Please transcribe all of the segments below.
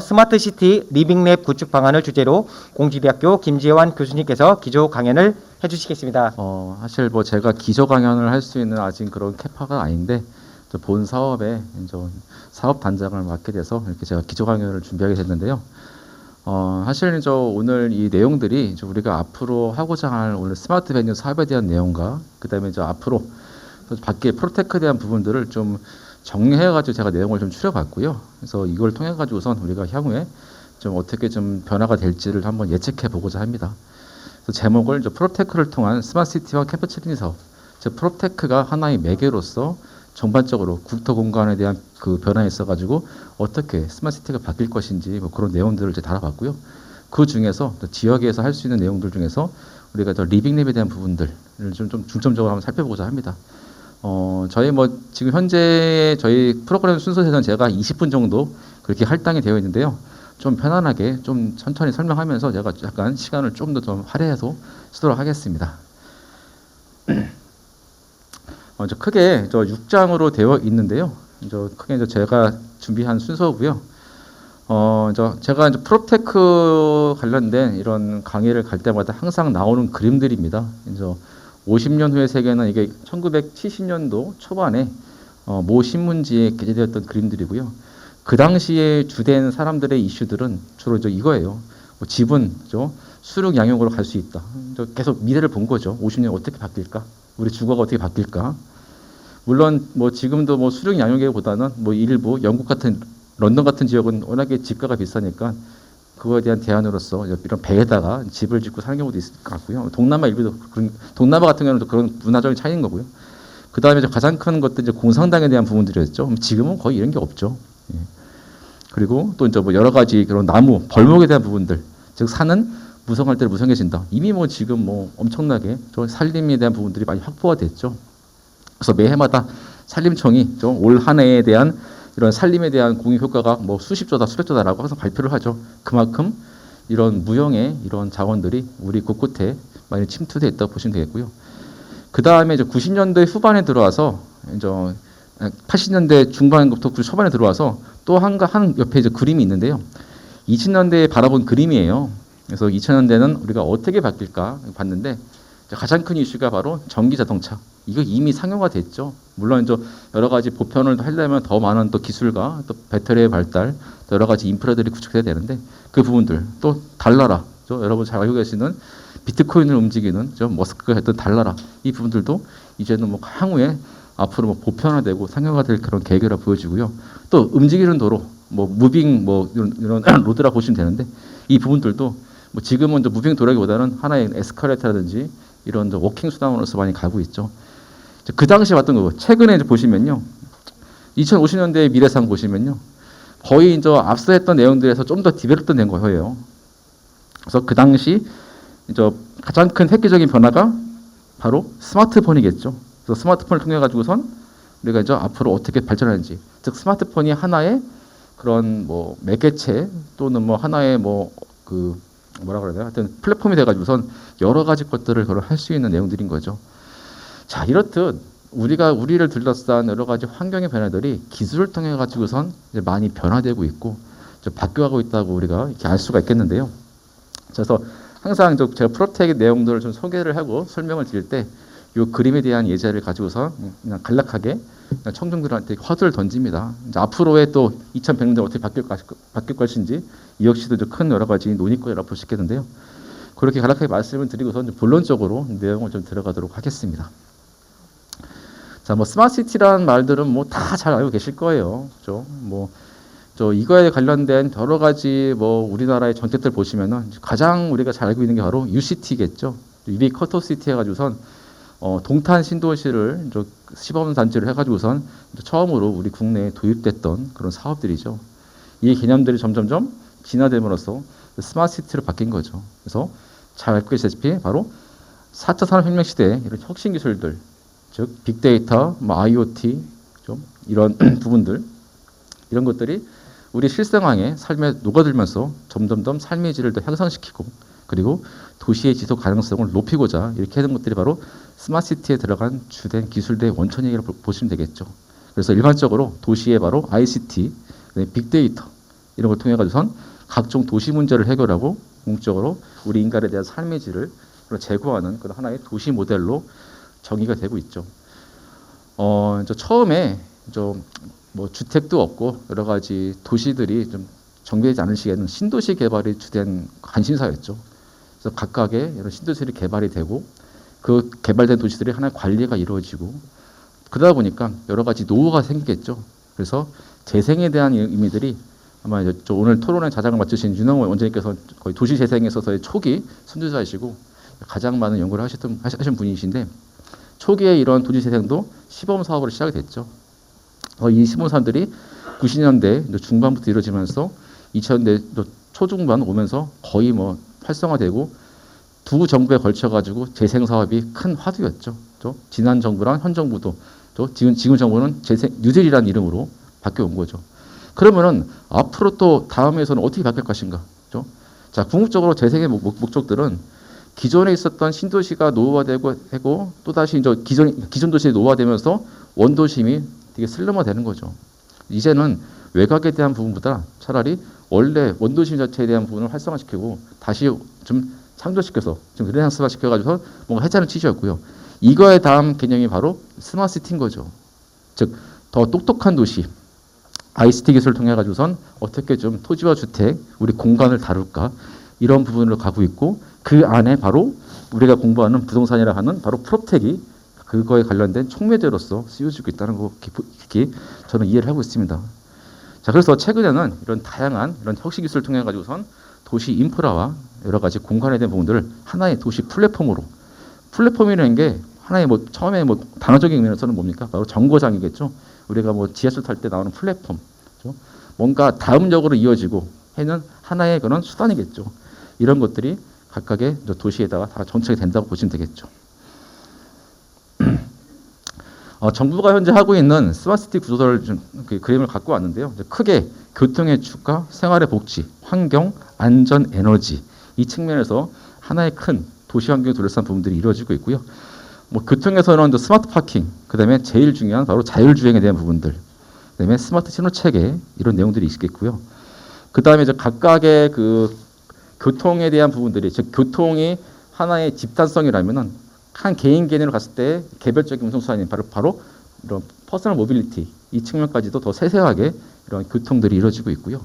스마트시티 리빙랩 구축 방안을 주제로 공지대학교 김재환 교수님께서 기조 강연을 해주시겠습니다. 사실 뭐 제가 기조 강연을 할 수 있는 아직 그런 캐파가 아닌데 본 사업에 이제 사업 단장을 맡게 돼서 이렇게 제가 기조 강연을 준비하게 됐는데요. 사실 오늘 이 내용들이 우리가 앞으로 하고자 할 오늘 스마트 베뉴 사업에 대한 내용과 그다음에 앞으로 밖에 프로테크에 대한 부분들을 좀 정리해가지고 제가 내용을 좀 추려봤고요. 그래서 이걸 통해 가지고선 우리가 향후에 좀 어떻게 좀 변화가 될지를 한번 예측해 보고자 합니다. 그래서 제목을 프로테크를 통한 스마트시티와 캠퍼스 사업. 즉 프로테크가 하나의 매개로서 전반적으로 국토 공간에 대한 그 변화에 있어가지고 어떻게 스마트시티가 바뀔 것인지 뭐 그런 내용들을 이제 다뤄봤고요. 그 중에서 지역에서 할 수 있는 내용들 중에서 우리가 리빙랩에 대한 부분들을 좀 중점적으로 한번 살펴보고자 합니다. 저희 지금 현재 저희 프로그램 순서에서는 제가 20분 정도 그렇게 할당이 되어 있는데요. 좀 편안하게 좀 천천히 설명하면서 제가 약간 시간을 좀 더 좀 할애해서 쓰도록 하겠습니다. 크게 6장으로 되어 있는데요. 크게 제가 준비한 순서고요. 제가 프로테크 관련된 이런 강의를 갈 때마다 항상 나오는 그림들입니다. 50년 후의 세계는 이게 1970년도 초반에 모 신문지에 게재되었던 그림들이고요. 그 당시에 주된 사람들의 이슈들은 주로 이거예요. 지분, 수륙 양육으로 갈 수 있다. 계속 미래를 본 거죠. 50년 어떻게 바뀔까? 우리 주거가 어떻게 바뀔까? 물론 지금도 수륙 양육보다는 일부 영국 같은 런던 같은 지역은 워낙에 집가가 비싸니까 그거에 대한 대안으로서 이런 배에다가 집을 짓고 사는 경우도 있을 것 같고요. 동남아 일부도 동남아 같은 경우는 그런 문화적인 차이인 거고요. 그 다음에 가장 큰 것도 공산당에 대한 부분들이었죠. 지금은 거의 이런 게 없죠. 예. 그리고 또 여러 가지 그런 나무, 벌목에 대한 부분들, 즉 산은 무성할 때 무성해진다. 이미 지금 엄청나게 산림에 대한 부분들이 많이 확보가 됐죠. 그래서 매해마다 산림청이 올 한 해에 대한 이런 산림에 대한 공익 효과가 수십조다, 수백조다라고 항상 발표를 하죠. 그만큼 이런 무형의 이런 자원들이 우리 곳곳에 많이 침투되어 있다고 보시면 되겠고요. 그 다음에 90년대 후반에 들어와서 80년대 중반부터 초반에 들어와서 또 한 옆에 그림이 있는데요. 2000년대에 바라본 그림이에요. 그래서 2000년대는 우리가 어떻게 바뀔까 봤는데 가장 큰 이슈가 바로 전기 자동차. 이거 이미 상용화 됐죠. 물론 여러 가지 보편을 하려면 더 많은 또 기술과 또 배터리의 발달, 또 여러 가지 인프라들이 구축돼야 되는데 그 부분들 또 달나라. 여러분 잘 알고 계시는 비트코인을 움직이는 머스크가 했던 달나라. 이 부분들도 이제는 향후에 앞으로 보편화되고 상용화될 그런 계획이라 보여지고요. 또 움직이는 도로, 무빙 이런 로드라 보시면 되는데 이 부분들도 지금은 무빙 도로기보다는 하나의 에스컬레이터라든지 이런 워킹 수단으로서 많이 가고 있죠. 그 당시에 봤던 거 최근에 보시면요. 2050년대의 미래상 보시면요. 거의 앞서 했던 내용들에서 좀 더 디벨롭도 된 거예요. 그래서 그 당시 가장 큰 획기적인 변화가 바로 스마트폰이겠죠. 그래서 스마트폰을 통해 가지고선 우리가 앞으로 어떻게 발전하는지, 즉 스마트폰이 하나의 그런 매개체 또는 하나의 뭐라 그래야 되나? 하여튼 플랫폼이 돼가지고선 여러 가지 것들을 할 수 있는 내용들인 거죠. 자, 이렇듯 우리를 둘러싼 여러 가지 환경의 변화들이 기술을 통해 가지고선 이제 많이 변화되고 있고 바뀌어가고 있다고 우리가 이렇게 알 수가 있겠는데요. 그래서 항상 제가 프로텍의 내용들을 좀 소개를 하고 설명을 드릴 때 이 그림에 대한 예제를 가지고서 그냥 간략하게 청중들한테 화두를 던집니다. 이제 앞으로의 또 2100년대 어떻게 바뀔 것인지 이 역시도 큰 여러 가지 논의거리라고 볼 수 있겠는데요. 그렇게 간략하게 말씀을 드리고서 본론적으로 내용을 좀 들어가도록 하겠습니다. 자, 스마트시티라는 말들은 다 잘 알고 계실 거예요. 그죠? 이거에 관련된 여러 가지 우리나라의 정책들 보시면은 가장 우리가 잘 알고 있는 게 바로 UCT겠죠. 유비쿼터시티 해가지고선 동탄 신도시를 시범 단지를 해가지고선 처음으로 우리 국내에 도입됐던 그런 사업들이죠. 이 개념들이 점점점 진화됨으로써 스마트시티로 바뀐 거죠. 그래서 잘 알고 계시다시피 바로 4차 산업혁명 시대의 이런 혁신 기술들, 즉 빅데이터, IoT 이런 부분들, 이런 것들이 우리 실생활의 삶에 녹아들면서 점점점 삶의 질을 더 향상시키고 그리고 도시의 지속 가능성을 높이고자 이렇게 하는 것들이 바로 스마트시티에 들어간 주된 기술들의 원천이라고 보시면 되겠죠. 그래서 일반적으로 도시의 바로 ICT, 빅데이터 이런 걸 통해 가지고선 각종 도시 문제를 해결하고 궁극적으로 우리 인간에 대한 삶의 질을 제고하는 그런 하나의 도시 모델로 정의가 되고 있죠. 이제 처음에 좀 뭐 주택도 없고 여러 가지 도시들이 좀 정비되지 않을 시에는 신도시 개발이 주된 관심사였죠. 그래서 각각의 이런 신도시들이 개발이 되고 그 개발된 도시들이 하나의 관리가 이루어지고 그러다 보니까 여러 가지 노후가 생기겠죠. 그래서 재생에 대한 의미들이 아마 이제 오늘 토론에 자장을 맡으신 윤영호 원장님께서 거의 도시 재생에 있어서의 초기 선두자이시고 가장 많은 연구를 하신 분이신데 초기에 이런 도시 재생도 시범 사업으로 시작이 됐죠. 이 시범 사업들이 90년대 중반부터 이루어지면서 2000년대 초중반 오면서 거의 뭐 활성화되고 두 정부에 걸쳐 가지고 재생 사업이 큰 화두였죠. 지난 정부랑 현 정부도 지금 정부는 재생 뉴딜이라는 이름으로 바뀌어 온 거죠. 그러면은 앞으로 또 다음에서는 어떻게 바뀔 것인가? 자, 궁극적으로 재생의 목적들은 기존에 있었던 신도시가 노후화되고 또 다시 이제 기존 도시에 노후화되면서 원도심이 되게 슬럼화되는 거죠. 이제는 외곽에 대한 부분보다 차라리 원래 원도심 자체에 대한 부분을 활성화시키고 다시 좀 창조시켜서 좀 르네상스화 시켜가지고 뭔가 해자는 취지였고요. 이거의 다음 개념이 바로 스마트시티인 거죠. 즉 더 똑똑한 도시, ICT 기술을 통해 가지고선 어떻게 좀 토지와 주택, 우리 공간을 다룰까 이런 부분으로 가고 있고 그 안에 바로 우리가 공부하는 부동산이라 하는 바로 프롭텍이 그거에 관련된 촉매제로서 쓰여지고 있다는 거 깊이 저는 이해를 하고 있습니다. 자, 그래서 최근에는 이런 다양한 이런 혁신 기술을 통해 가지고선 도시 인프라와 여러 가지 공간에 대한 부분들을 하나의 도시 플랫폼이라는 게 하나의 뭐 처음에 뭐 단어적인 의미에서는 뭡니까? 바로 정거장이겠죠. 우리가 뭐 지하철 탈 때 나오는 플랫폼, 그렇죠? 뭔가 다음역으로 이어지고 해는 하나의 그런 수단이겠죠. 이런 것들이 각각의 도시에다가 다 정착이 된다고 보시면 되겠죠. 정부가 현재 하고 있는 스마트시티 구조를 좀 그림을 갖고 왔는데요. 크게 교통의 추가, 생활의 복지, 환경, 안전, 에너지 이 측면에서 하나의 큰 도시 환경을 둘러싼 부분들이 이루어지고 있고요. 뭐 교통에서는 스마트 파킹, 그다음에 제일 중요한 바로 자율주행에 대한 부분들, 그다음에 스마트 신호 체계 이런 내용들이 있겠고요. 그다음에 이제 각각의 그 교통에 대한 부분들이 즉 교통이 하나의 집단성이라면은 한 개인으로 갔을 때 개별적인 운송수단이 바로 이런 퍼스널 모빌리티 이 측면까지도 더 세세하게 이런 교통들이 이루어지고 있고요.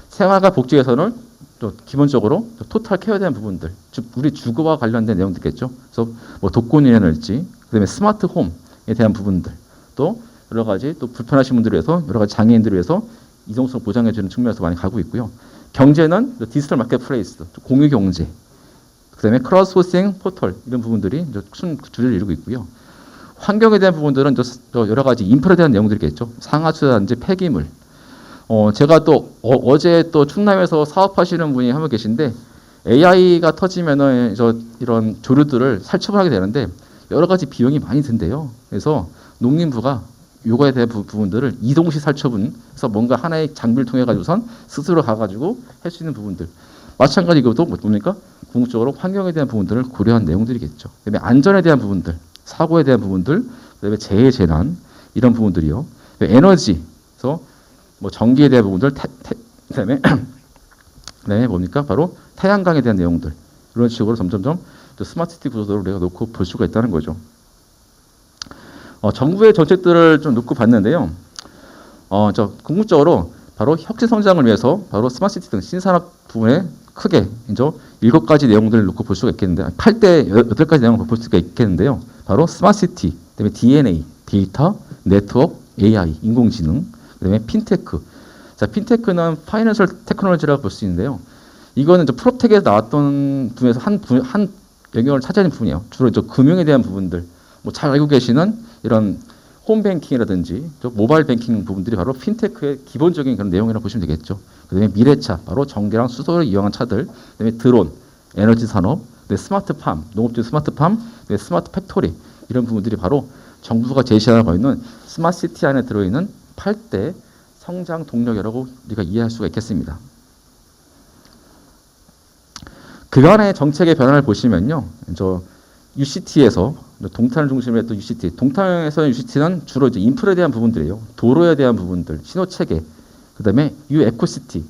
생활과 복지에서는 또 기본적으로 토탈 케어에 대한 부분들, 즉 우리 주거와 관련된 내용들겠죠. 그래서 뭐 독거노인이랄지, 그다음에 스마트 홈에 대한 부분들, 또 여러 가지 또 불편하신 분들을 위해서 여러 가지 장애인들을 위해서 이동성 보장해주는 측면에서 많이 가고 있고요. 경제는 디지털 마켓플레이스, 공유 경제, 그다음에 크라우드 소싱 포털 이런 부분들이 큰 주제를 이루고 있고요. 환경에 대한 부분들은 여러 가지 인프라에 대한 내용들이겠죠. 상하수라든지 폐기물. 제가 또 어제 또 충남에서 사업하시는 분이 한 분 계신데 AI가 터지면은 이런 조류들을 살처분하게 되는데 여러 가지 비용이 많이 든대요. 그래서 농림부가 요거에 대한 부분들을 이동식 살처분해서 뭔가 하나의 장비를 통해 가지고선 스스로 가가지고 할 수 있는 부분들. 마찬가지 이것도 뭡니까? 궁극적으로 환경에 대한 부분들을 고려한 내용들이겠죠. 그다음에 안전에 대한 부분들, 사고에 대한 부분들, 그다음에 재해 재난 이런 부분들이요. 에너지에서 뭐 전기에 대한 부분들, 그다음에 뭡니까? 바로 태양광에 대한 내용들 이런 식으로 점점점 스마트시티 구조도를 우리가 놓고 볼 수가 있다는 거죠. 정부의 정책들을 좀 놓고 봤는데요. 궁극적으로 바로 혁신 성장을 위해서 바로 스마트시티 등 신산업 부분에 크게 이제 7가지 내용들을 놓고 볼 수가 있겠는데 8가지 내용을 볼 수가 있겠는데요. 바로 스마트시티, 그다음에 DNA, 데이터, 네트워크, AI, 인공지능, 그다음에 핀테크. 자, 핀테크는 파이낸셜 테크놀로지라고 볼 수 있는데요. 이거는 이제 프로텍에서 나왔던 분에서 한 영역을 차지하는 부분이에요. 주로 이제 금융에 대한 부분들, 뭐 잘 알고 계시는 이런 홈뱅킹이라든지 모바일 뱅킹 부분들이 바로 핀테크의 기본적인 그런 내용이라고 보시면 되겠죠. 그다음에 미래차, 바로 전기랑 수소를 이용한 차들, 그다음에 드론, 에너지 산업, 스마트팜, 농업적 스마트팜, 스마트 팩토리 이런 부분들이 바로 정부가 제시하고 있는 스마트시티 안에 들어있는 8대 성장 동력이라고 우리가 이해할 수가 있겠습니다. 그간의 정책의 변화를 보시면요, UCT에서 동탄을 중심으로 했던 UCT, 동탄에서는 UCT는 주로 이제 인프라에 대한 부분들이에요. 도로에 대한 부분들, 신호 체계, 그다음에 U 에코시티,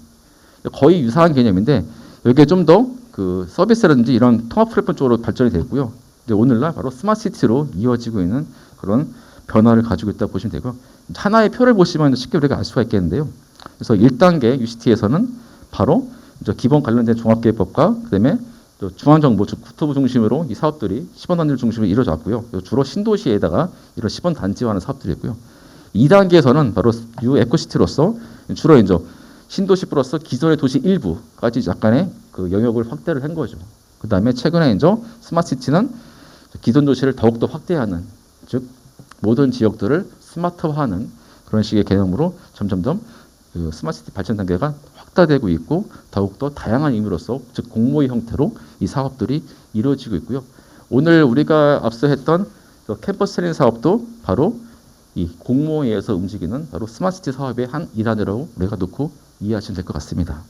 거의 유사한 개념인데 여기에 좀 더 그 서비스라든지 이런 통합 플랫폼 쪽으로 발전이 됐고요. 이제 오늘날 바로 스마트 시티로 이어지고 있는 그런 변화를 가지고 있다고 보시면 되고요. 하나의 표를 보시면 쉽게 우리가 알 수가 있겠는데요. 그래서 1단계 UCT에서는 바로 이제 기본 관련된 종합계획법과 그다음에 또 중앙정부, 즉 국토부 중심으로 이 사업들이 시범단지를 중심으로 이루어져 왔고요. 주로 신도시에다가 이런 시범단지화하는 사업들이 있고요. 2단계에서는 바로 유 에코시티로서 주로 이제 신도시 플러스 기존의 도시 일부까지 약간의 그 영역을 확대를 한 거죠. 그 다음에 최근에 이제 스마트시티는 기존 도시를 더욱더 확대하는, 즉 모든 지역들을 스마트화하는 그런 식의 개념으로 점점점 그 스마트시티 발전 단계가 확대되고 있고 더욱더 다양한 의미로서 즉 공모의 형태로 이 사업들이 이루어지고 있고요. 오늘 우리가 앞서 했던 캠퍼스 챌린지 사업도 바로 이 공모에 의해서 움직이는 바로 스마트시티 사업의 한 일환으로 우리가 놓고 이해하시면 될 것 같습니다.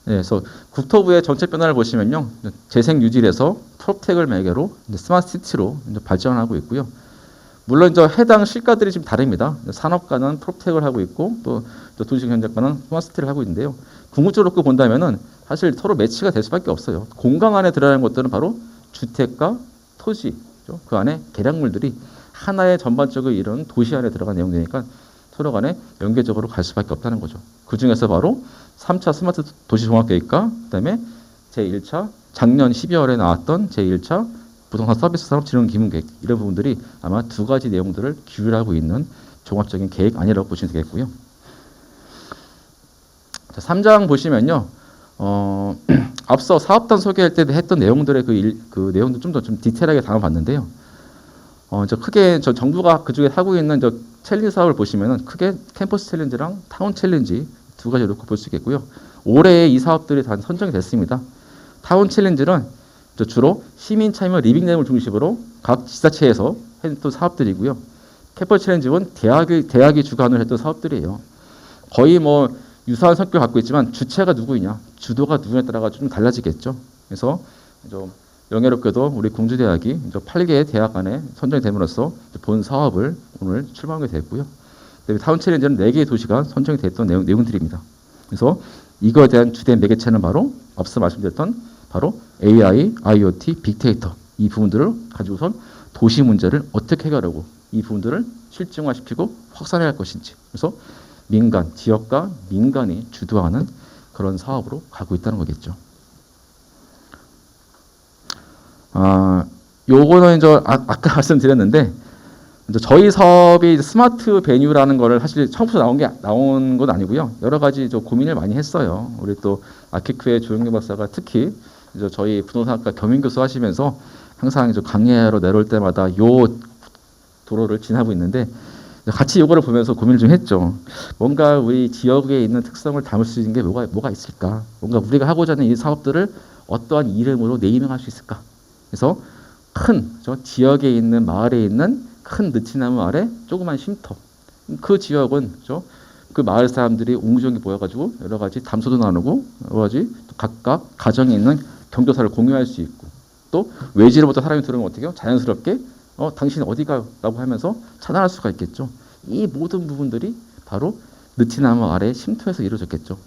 네, 그래서 국토부의 정책 변화를 보시면요, 재생 유지에서 프로텍을 매개로 스마트시티로 발전하고 있고요. 물론 저 해당 실과들이 좀 다릅니다. 산업과는 프로텍을 하고 있고 또 도시경제과는 스마트시티를 하고 있는데요. 궁극적으로 놓고 본다면은 사실 서로 매치가 될 수밖에 없어요. 공간 안에 들어가는 것들은 바로 주택과 토지, 그 안에 계량물들이 하나의 전반적으로 이런 도시 안에 들어간 내용이니까 서로 간에 연계적으로 갈 수밖에 없다는 거죠. 그 중에서 바로 3차 스마트 도시 종합계획과 그다음에 제1차 작년 12월에 나왔던 제1차 부동산 서비스 산업 진흥 기본 계획, 이런 부분들이 아마 두 가지 내용들을 규율하고 있는 종합적인 계획 아니라고 보시면 되겠고요. 자, 3장 보시면요. 앞서 사업단 소개할 때 했던 내용들의 그 내용도 좀 더 좀 디테일하게 담아봤는데요. 저 크게 저 정부가 그중에 하고 있는 저 챌린지 사업을 보시면은 크게 캠퍼스 챌린지랑 타운 챌린지 두 가지 놓고 볼 수 있겠고요. 올해 이 사업들이 다 선정이 됐습니다. 타운 챌린지는 주로 시민 참여 리빙 내용을 중심으로 각 지자체에서 했던 사업들이고요. 캠퍼스 챌린지는 대학이 주관을 했던 사업들이에요. 거의 뭐 유사한 성격을 갖고 있지만 주체가 누구냐, 주도가 누구냐에 따라 좀 달라지겠죠. 그래서 좀 영예롭게도 우리 공주대학이 8개의 대학 안에 선정이 됨으로써 본 사업을 오늘 출범하게 됐고요. 타운 챌린지는 4개의 도시가 선정이 됐던 내용들입니다. 그래서 이거에 대한 주된 매개체는 바로 앞서 말씀드렸던 바로 AI, IoT, 빅데이터, 이 부분들을 가지고선 도시 문제를 어떻게 해결하고 이 부분들을 실증화시키고 확산해야 할 것인지, 그래서 민간, 지역과 민간이 주도하는 그런 사업으로 가고 있다는 거겠죠. 요거는 이제 아까 말씀드렸는데, 이제 저희 사업이 스마트 베뉴라는 거를 사실 처음부터 나온 건 아니고요. 여러 가지 고민을 많이 했어요. 우리 또 아키크의 조영규 박사가 특히 이제 저희 부동산학과 겸임교수 하시면서 항상 이제 강의하러 내려올 때마다 요 도로를 지나고 있는데 같이 요거를 보면서 고민을 좀 했죠. 뭔가 우리 지역에 있는 특성을 담을 수 있는 게 뭐가 있을까? 뭔가 우리가 하고자 하는 이 사업들을 어떠한 이름으로 네이밍할 수 있을까? 그래서 큰 지역에 있는 마을에 있는 큰 느티나무 아래 조그만 쉼터, 그 지역은 그 마을 사람들이 옹기종기 모여가지고 여러 가지 담소도 나누고 여러 가지 각각 가정에 있는 경조사를 공유할 수 있고, 또 외지로부터 사람이 들어오면 어떻게 해요? 자연스럽게 당신 어디 가요? 라고 하면서 차단할 수가 있겠죠. 이 모든 부분들이 바로 느티나무 아래 쉼터에서 이루어졌겠죠.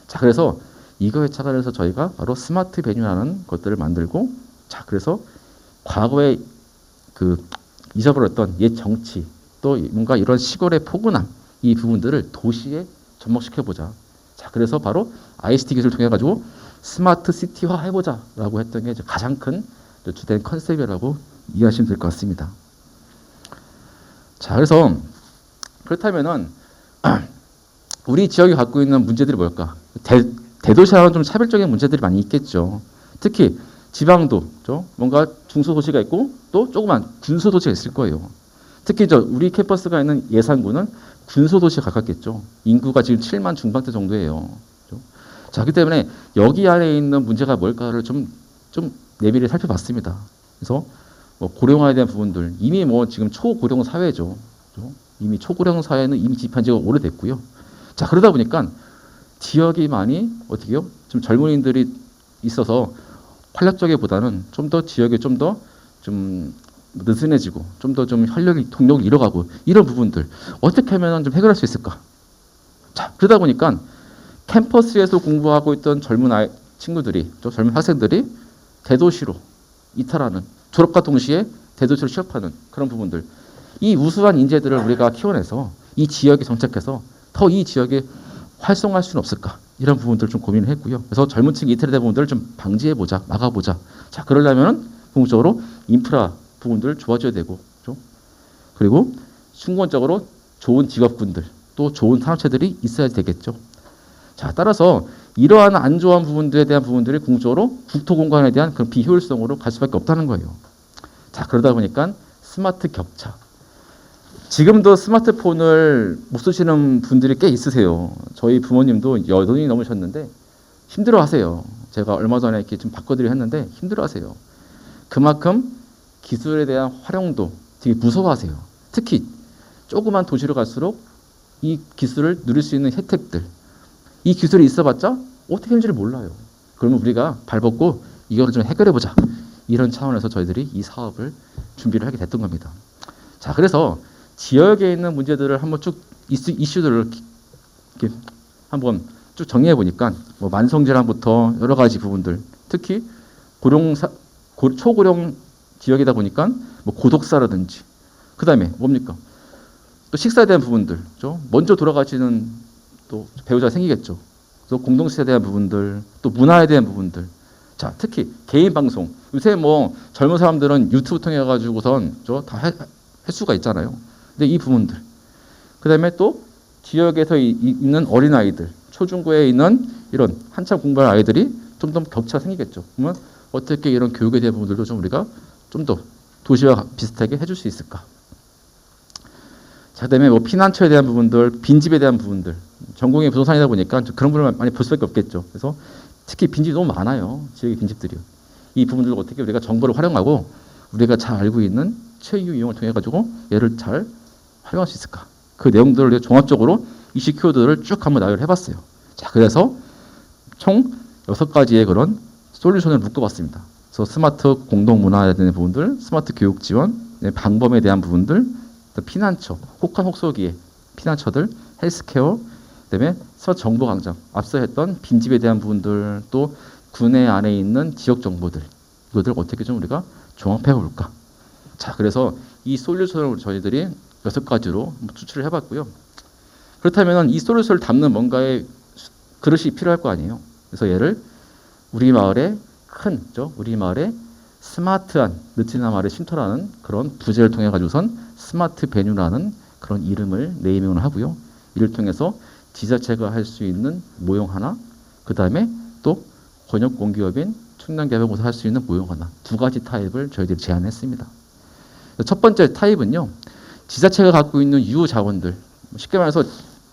자, 그래서 이거에 착안해서 저희가 바로 스마트 베뉴라는 것들을 만들고, 자, 그래서 과거에 그 잊어버렸던 옛 정치, 또 뭔가 이런 시골의 포근함, 이 부분들을 도시에 접목시켜보자. 자, 그래서 바로 ICT 기술을 통해 가지고 스마트 시티화 해보자라고 했던 게 가장 큰 주된 컨셉이라고 이해하시면 될 것 같습니다. 자, 그래서 그렇다면은 우리 지역이 갖고 있는 문제들이 뭘까? 대도시와는 좀 차별적인 문제들이 많이 있겠죠. 특히 지방도 뭔가 중소도시가 있고 또 조그만 군소도시가 있을 거예요. 특히 우리 캠퍼스가 있는 예산구는 군소도시에 가깝겠죠. 인구가 지금 7만 중반대 정도예요. 자, 그렇기 때문에 여기 안에 있는 문제가 뭘까를 좀 내밀히 살펴봤습니다. 그래서 고령화에 대한 부분들, 이미 지금 초고령 사회죠. 이미 초고령 사회는 이미 집한 지가 오래됐고요. 자, 그러다 보니까 지역이 많이 어떻게 해요? 좀 젊은이들이 있어서 활력적이보다는 좀 더 지역에 좀 더 느슨해지고 좀 더 좀 활력이 동력을 잃어가고 이런 부분들 어떻게 하면 좀 해결할 수 있을까? 자, 그러다 보니까 캠퍼스에서 공부하고 있던 젊은 친구들이, 또 젊은 학생들이 대도시로 이탈하는, 졸업과 동시에 대도시로 취업하는 그런 부분들. 이 우수한 인재들을 우리가 키워내서 이 지역에 정착해서 더 이 지역에 활성화할 수는 없을까? 이런 부분들을 좀 고민을 했고요. 그래서 젊은 층이 이탈된 부분들을 좀 방지해보자, 막아보자. 자, 그러려면은 궁극적으로 인프라 부분들 좋아져야 되고, 그렇죠? 그리고 순간적으로 좋은 직업군들, 또 좋은 산업체들이 있어야 되겠죠. 자, 따라서 이러한 안 좋은 부분들에 대한 부분들이 궁극적으로 국토 공간에 대한 그런 비효율성으로 갈 수밖에 없다는 거예요. 자, 그러다 보니까 스마트 격차. 지금도 스마트폰을 못 쓰시는 분들이 꽤 있으세요. 저희 부모님도 여든이 넘으셨는데 힘들어하세요. 제가 얼마 전에 이렇게 좀 바꿔드리려 했는데 힘들어하세요. 그만큼 기술에 대한 활용도 되게 무서워하세요. 특히 조그만 도시로 갈수록 이 기술을 누릴 수 있는 혜택들, 이 기술이 있어봤자 어떻게 하는지를 몰라요. 그러면 우리가 발벗고 이걸 좀 해결해보자. 이런 차원에서 저희들이 이 사업을 준비를 하게 됐던 겁니다. 자, 그래서 지역에 있는 문제들을 한번 쭉 이슈들을 이렇게 한번 쭉 정리해 보니까 뭐 만성질환부터 여러 가지 부분들, 특히 초고령 지역이다 보니까 뭐 고독사라든지, 그 다음에 뭡니까? 또 식사에 대한 부분들, 그렇죠? 먼저 돌아가시는 또 배우자가 생기겠죠. 또 공동체에 대한 부분들, 또 문화에 대한 부분들. 자, 특히 개인 방송. 요새 뭐 젊은 사람들은 유튜브 통해 가지고선 다 할 수가 있잖아요. 근데 이 부분들. 그다음에 또 지역에서 있는 어린아이들, 초중고에 있는 이런 한참 공부할 아이들이 좀 더 격차가 생기겠죠. 그러면 어떻게 이런 교육에 대한 부분들도 좀 우리가 좀 더 도시와 비슷하게 해줄 수 있을까? 자, 그다음에 뭐 피난처에 대한 부분들, 빈집에 대한 부분들. 전공이 부동산이다 보니까 그런 부분을 많이 볼 수밖에 없겠죠. 그래서 특히 빈집이 너무 많아요. 지역의 빈집들이요. 이 부분들을 어떻게 우리가 정보를 활용하고 우리가 잘 알고 있는 최유 이용을 통해 가지고 얘를 잘 활용할 수 있을까? 그 내용들을 종합적으로 이슈 키워드를 쭉 한번 나열을 해봤어요. 자, 그래서 총 6가지의 그런 솔루션을 묶어봤습니다. 그래서 스마트 공동 문화에 대한 부분들, 스마트 교육 지원, 방범에 대한 부분들, 또 피난처, 혹한 혹서기에 피난처들, 헬스케어, 그다음에 스마트 정보 강점, 앞서 했던 빈집에 대한 부분들, 또 군내 안에 있는 지역 정보들, 이것들 어떻게 좀 우리가 종합해 볼까? 자, 그래서 이 솔루션을 저희들이 6가지로 추출을 해봤고요. 그렇다면 이 솔루션을 담는 뭔가의 그릇이 필요할 거 아니에요. 그래서 얘를 우리 마을의 우리 마을의 스마트한 느티나 마을의 쉼터라는 그런 부제를 통해 가지고선 스마트 베뉴라는 그런 이름을 네이밍을 하고요. 이를 통해서 지자체가 할 수 있는 모형 하나, 그 다음에 또 권역 공기업인 충남개발공사 할 수 있는 모형 하나, 2가지 타입을 저희들이 제안했습니다. 첫 번째 타입은요, 지자체가 갖고 있는 유후 자원들, 쉽게 말해서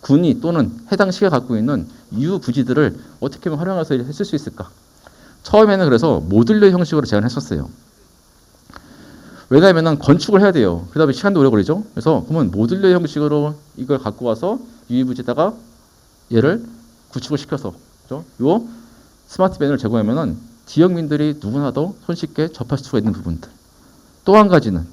군이 또는 해당 시가 갖고 있는 유후 부지들을 어떻게 하면 활용해서 했을 수 있을까? 처음에는 그래서 모듈러 형식으로 제안했었어요. 왜냐하면 건축을 해야 돼요. 그러다 보면 시간도 오래 걸리죠. 그래서 그러면 모듈러 형식으로 이걸 갖고 와서 유후 부지에다가 얘를 구축을 시켜서, 그렇죠? 요 스마트 밴을 제공하면은 지역민들이 누구나도 손쉽게 접할 수가 있는 부분들. 또 한 가지는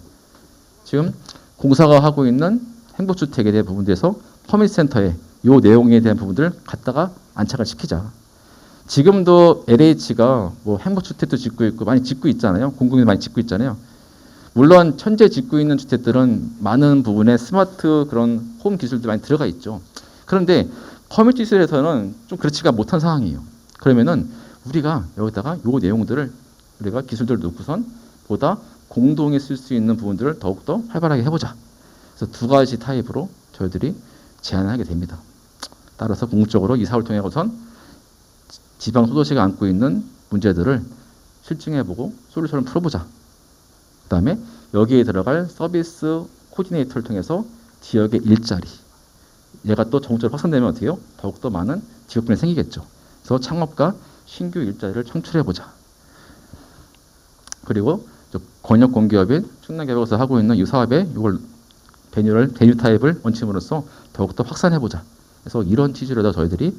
지금 공사가 하고 있는 행복주택에 대한 부분에서 커뮤니티센터에 요 내용에 대한 부분들을 갖다가 안착을 시키자. 지금도 LH가 뭐 행복주택도 짓고 있고 많이 짓고 있잖아요. 공공이 많이 짓고 있잖아요. 물론 현재 짓고 있는 주택들은 많은 부분에 스마트 그런 홈 기술도 많이 들어가 있죠. 그런데 커뮤니티 기술에서는 좀 그렇지가 못한 상황이에요. 그러면은 우리가 여기다가 요 내용들을 우리가 기술들을 놓고선 보다 공동에 쓸 수 있는 부분들을 더욱더 활발하게 해보자. 그래서 2가지 타입으로 저희들이 제안을 하게 됩니다. 따라서 궁극적으로 이 사업을 통해서선 지방 소도시가 안고 있는 문제들을 실증해보고 솔루션을 풀어보자. 그 다음에 여기에 들어갈 서비스 코디네이터를 통해서 지역의 일자리, 얘가 또 전국적으로 확산되면 어떻게 해요? 더욱더 많은 직업군이 생기겠죠. 그래서 창업과 신규 일자리를 창출해보자. 그리고 권역 공기업인 충남개발공사 하고 있는 이 사업에 이걸 베뉴 타입을 원칙으로서 더욱더 확산해보자. 그래서 이런 취지로 저희들이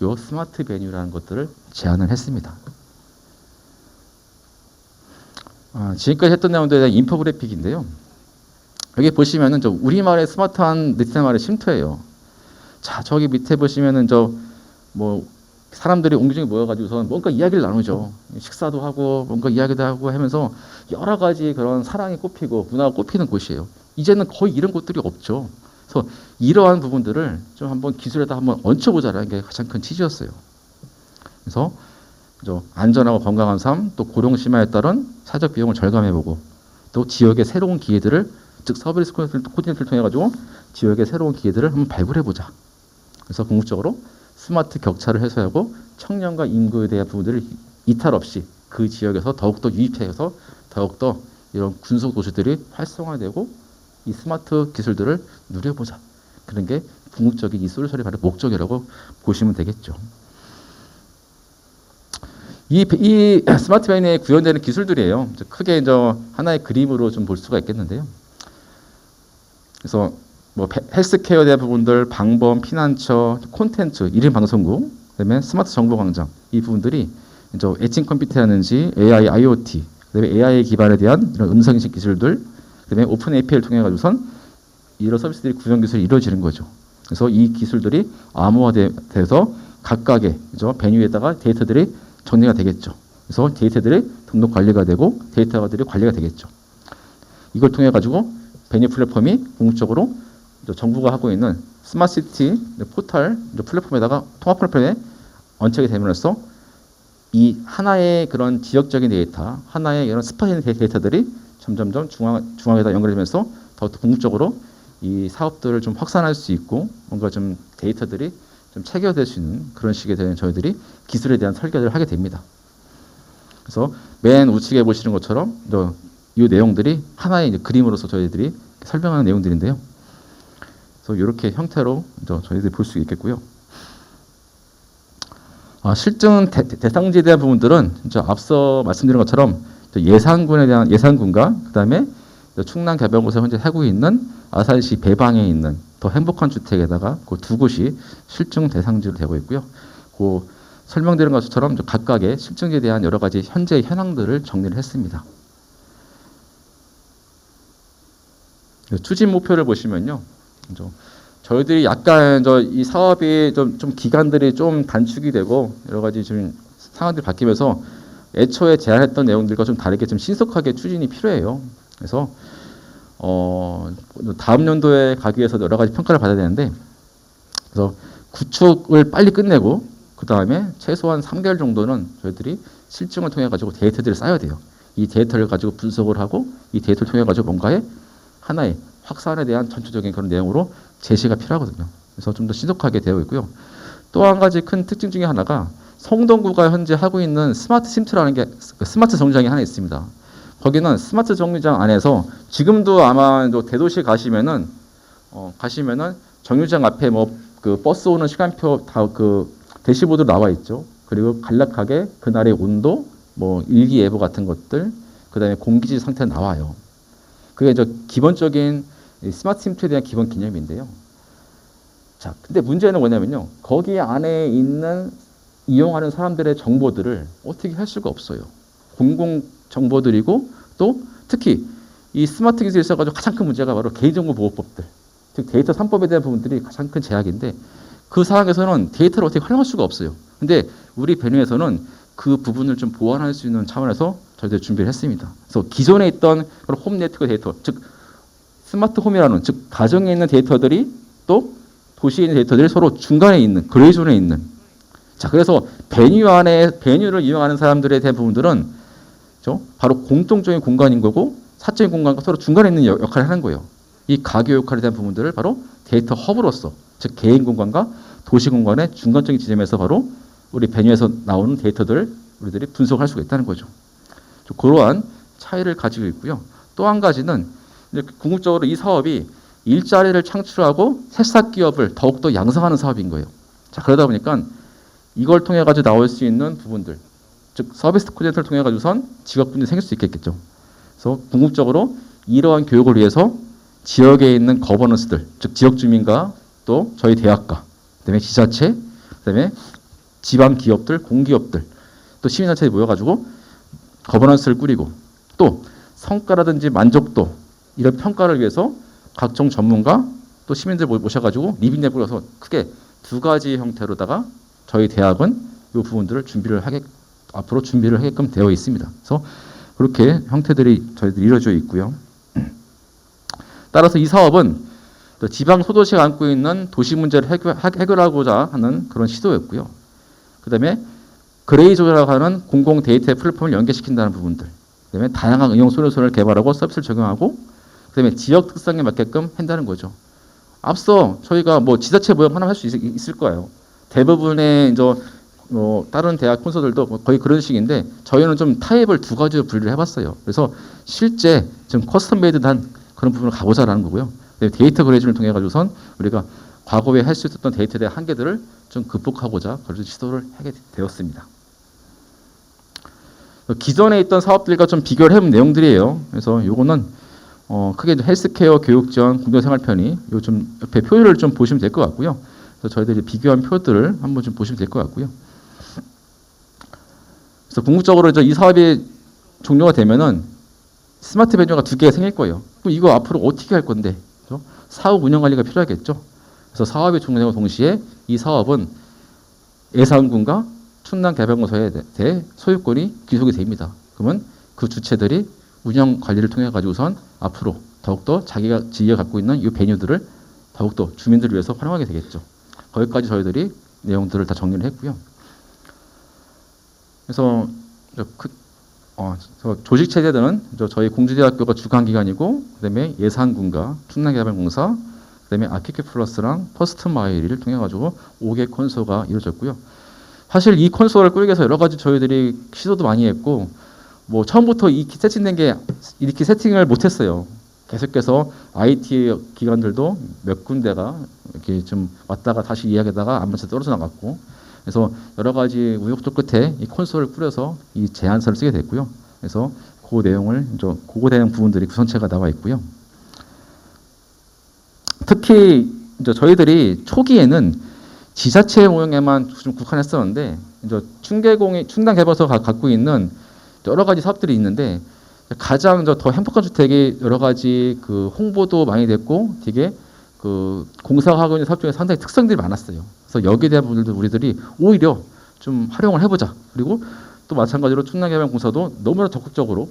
요 스마트 베뉴라는 것들을 제안을 했습니다. 지금까지 했던 내용들에 대한 인포그래픽인데요. 여기 보시면은 우리말의 스마트한 느티나 말의 쉼터예요. 자, 저기 밑에 보시면은 뭐 사람들이 옹기종기 모여가지고서 뭔가 이야기를 나누죠. 식사도 하고 뭔가 이야기도 하고 하면서 여러 가지 그런 사랑이 꽃피고 문화가 꽃피는 곳이에요. 이제는 거의 이런 곳들이 없죠. 그래서 이러한 부분들을 좀 한번 기술에다 한번 얹혀보자라는 게 가장 큰 취지였어요. 그래서 안전하고 건강한 삶, 또 고령 심화에 따른 사적 비용을 절감해보고, 또 지역의 새로운 기회들을, 즉 서비스 코디네이터를 통해 가지고 지역의 새로운 기회들을 한번 발굴해보자. 그래서 궁극적으로 스마트 격차를 해소하고 청년과 인구에 대한 부분들을 이탈 없이 그 지역에서 더욱더 유입해서 더욱더 이런 군속 도시들이 활성화되고 이 스마트 기술들을 누려보자. 그런 게 궁극적인 이 솔루션의 바로 목적이라고 보시면 되겠죠. 이 스마트 베인에 구현되는 기술들이에요. 크게 하나의 그림으로 좀 볼 수가 있겠는데요. 그래서 뭐 헬스케어에 대한 부분들, 방범, 피난처, 콘텐츠, 1인 방송국, 그다음에 스마트 정보광장, 이 부분들이 엣칭 컴퓨터라든지 AI, IoT, 그다음에 AI 기반에 대한 이런 음성인식 기술들, 그다음에 오픈 API를 통해 가지고선 이런 서비스들이 구현 기술이 이루어지는 거죠. 그래서 이 기술들이 암호화돼서 각각의 베뉴에다가 데이터들이 정리가 되겠죠. 그래서 데이터들이 등록 관리가 되고 데이터들이 관리가 되겠죠. 이걸 통해 가지고 베뉴 플랫폼이 궁극적으로 정부가 하고 있는 스마트시티 포털 플랫폼에다가 통합 플랫폼에 얹히게 됨으로써 이 하나의 그런 지역적인 데이터, 하나의 이런 스파인 데이터들이 점점점 중앙에다 연결되면서 더 궁극적으로 이 사업들을 좀 확산할 수 있고 뭔가 좀 데이터들이 좀 체계화될 수 있는 그런 식의 되는 저희들이 기술에 대한 설계를 하게 됩니다. 그래서 맨 우측에 보시는 것처럼 이 내용들이 하나의 그림으로서 저희들이 설명하는 내용들인데요. 그래서 이렇게 형태로 저희들이 볼 수 있겠고요. 실증 대상지에 대한 부분들은 앞서 말씀드린 것처럼 예산군에 대한 예산군과 그다음에 충남 개발공사 현재 하고 있는 아산시 배방에 있는 더 행복한 주택에다가 그 두 곳이 실증 대상지로 되고 있고요. 그 설명드린 것처럼 각각의 실증에 대한 여러 가지 현재 현황들을 정리를 했습니다. 추진 목표를 보시면요. 저희들이 약간 이 사업이 좀 기간들이 좀 단축이 되고 여러 가지 좀 상황들이 바뀌면서 애초에 제안했던 내용들과 좀 다르게 좀 신속하게 추진이 필요해요. 그래서 다음 연도에 가기 위해서 여러 가지 평가를 받아야 되는데, 그래서 구축을 빨리 끝내고 그 다음에 최소한 3개월 정도는 저희들이 실증을 통해 가지고 데이터들을 쌓아야 돼요. 이 데이터를 가지고 분석을 하고 이 데이터를 통해 가지고 뭔가의 하나의 확산에 대한 전체적인 그런 내용으로 제시가 필요하거든요. 그래서 좀 더 신속하게 되어 있고요. 또 한 가지 큰 특징 중에 하나가 성동구가 현재 하고 있는 스마트 심트라는 게 스마트 정류장이 하나 있습니다. 거기는 스마트 정류장 안에서 지금도 아마 대도시 가시면은 정류장 앞에 그 버스 오는 시간표 다 그 대시보드로 나와 있죠. 그리고 간략하게 그날의 온도, 일기예보 같은 것들, 그다음에 공기질 상태 나와요. 그게 기본적인 스마트 심트에 대한 기본 개념인데요. 자, 근데 문제는 뭐냐면요. 거기 안에 있는 이용하는 사람들의 정보들을 어떻게 할 수가 없어요. 공공 정보들이고 또 특히 이 스마트 기술에 있어가지고 가장 큰 문제가 바로 개인정보 보호법들, 즉 데이터 3법에 대한 부분들이 가장 큰 제약인데 그 상황에서는 데이터를 어떻게 활용할 수가 없어요. 근데 우리 베뉴에서는 그 부분을 좀 보완할 수 있는 차원에서 저희들 준비를 했습니다. 그래서 기존에 있던 그런 홈 네트워크 데이터, 즉 스마트 홈이라는 즉 가정에 있는 데이터들이 또 도시에 있는 데이터들이 서로 중간에 있는 그레이존에 있는, 자 그래서 베뉴를 이용하는 사람들에 대한 부분들은 바로 공통적인 공간인 거고 사적인 공간과 서로 중간에 있는 역할을 하는 거예요. 이 가교 역할에 대한 부분들을 바로 데이터 허브로서, 즉 개인 공간과 도시 공간의 중간적인 지점에서 바로 우리 베뉴에서 나오는 데이터들을 우리들이 분석할 수가 있다는 거죠. 그러한 차이를 가지고 있고요. 또 한 가지는 궁극적으로 이 사업이 일자리를 창출하고 새싹 기업을 더욱더 양성하는 사업인 거예요. 자, 그러다 보니까 이걸 통해 가지고 나올 수 있는 부분들, 즉 서비스 코디네이터를 통해 가지고선 직업군이 생길 수 있겠죠. 그래서 궁극적으로 이러한 교육을 위해서 지역에 있는 거버넌스들, 즉 지역 주민과 또 저희 대학가, 그다음에 지자체, 그다음에 지방 기업들, 공기업들, 또 시민단체에 모여가지고 거버넌스를 꾸리고 또 성과라든지 만족도 이런 평가를 위해서 각종 전문가 또 시민들 모셔가지고 리빙랩 꾸려서 크게 두 가지 형태로다가 저희 대학은 이 부분들을 앞으로 준비를 하게끔 되어 있습니다. 그래서 그렇게 형태들이 저희들이 이루어져 있고요. 따라서 이 사업은 지방 소도시가 안고 있는 도시 문제를 해결하고자 하는 그런 시도였고요. 그 다음에 그레이조라고 하는 공공 데이터 플랫폼을 연계시킨다는 부분들, 그 다음에 다양한 응용 솔루션을 개발하고 서비스를 적용하고, 그 다음에 지역 특성에 맞게끔 한다는 거죠. 앞서 저희가 뭐 지자체 모형 하나 할 수 있을 거예요. 대부분의 이제 다른 대학 콘서트들도 거의 그런 식인데 저희는 좀 타입을 두 가지로 분류를 해봤어요. 그래서 실제 좀 커스텀 메이드한 그런 부분을 가보자라는 거고요. 데이터 그레이징을 통해 가지고선 우리가 과거에 할 수 있었던 데이터에 대한 한계들을 좀 극복하고자 그런 시도를 하게 되었습니다. 기존에 있던 사업들과 좀 비교를 해본 내용들이에요. 그래서 요거는 크게 헬스케어, 교육지원, 공동생활편의 요 좀 옆에 표를 좀 보시면 될 것 같고요. 그래서 저희들이 비교한 표들을 한번 좀 보시면 될 것 같고요. 그래서 궁극적으로 이 사업이 종료가 되면은 스마트 베뉴가 2개 생길 거예요. 그럼 이거 앞으로 어떻게 할 건데? 그렇죠? 사업 운영 관리가 필요하겠죠. 그래서 사업이 종료되고 동시에 이 사업은 예산군과 충남개발공사에 대해 소유권이 귀속이 됩니다. 그러면 그 주체들이 운영 관리를 통해 가지고선 앞으로 더욱더 지가 갖고 있는 이 베뉴들을 더욱더 주민들을 위해서 활용하게 되겠죠. 거기까지 저희들이 내용들을 다 정리를 했고요. 그래서 조직 체제들은 저희 공주대학교가 주관기관이고, 그다음에 예산군과 충남개발공사, 그다음에 아키큐 플러스랑 퍼스트 마일을 통해 가지고 5개 콘소가 이루어졌고요. 사실 이 콘소를 꾸리기 위해서 여러 가지 저희들이 시도도 많이 했고, 뭐 처음부터 세팅된 게 이렇게 세팅을 못했어요. 계속해서 IT 기관들도 몇 군데가 이렇게 좀 왔다가 다시 이야기하다가 안 맞춰 떨어져 나갔고, 그래서 여러 가지 우여곡절 끝에 이 콘솔을 꾸려서 이 제안서를 쓰게 됐고요. 그래서 그 내용을 그거 대응 부분들이 구성체가 나와 있고요. 특히 저희들이 초기에는 지자체 모형에만 좀 국한했었는데, 충남개발소가 갖고 있는 여러 가지 사업들이 있는데, 가장 더 행복한 주택이 여러 가지 그 홍보도 많이 됐고, 되게 그 공사하고 있는 사업 중에 상당히 특성들이 많았어요. 그래서 여기에 대한 부분들도 우리들이 오히려 좀 활용을 해보자. 그리고 또 마찬가지로 충남개발공사도 너무나 적극적으로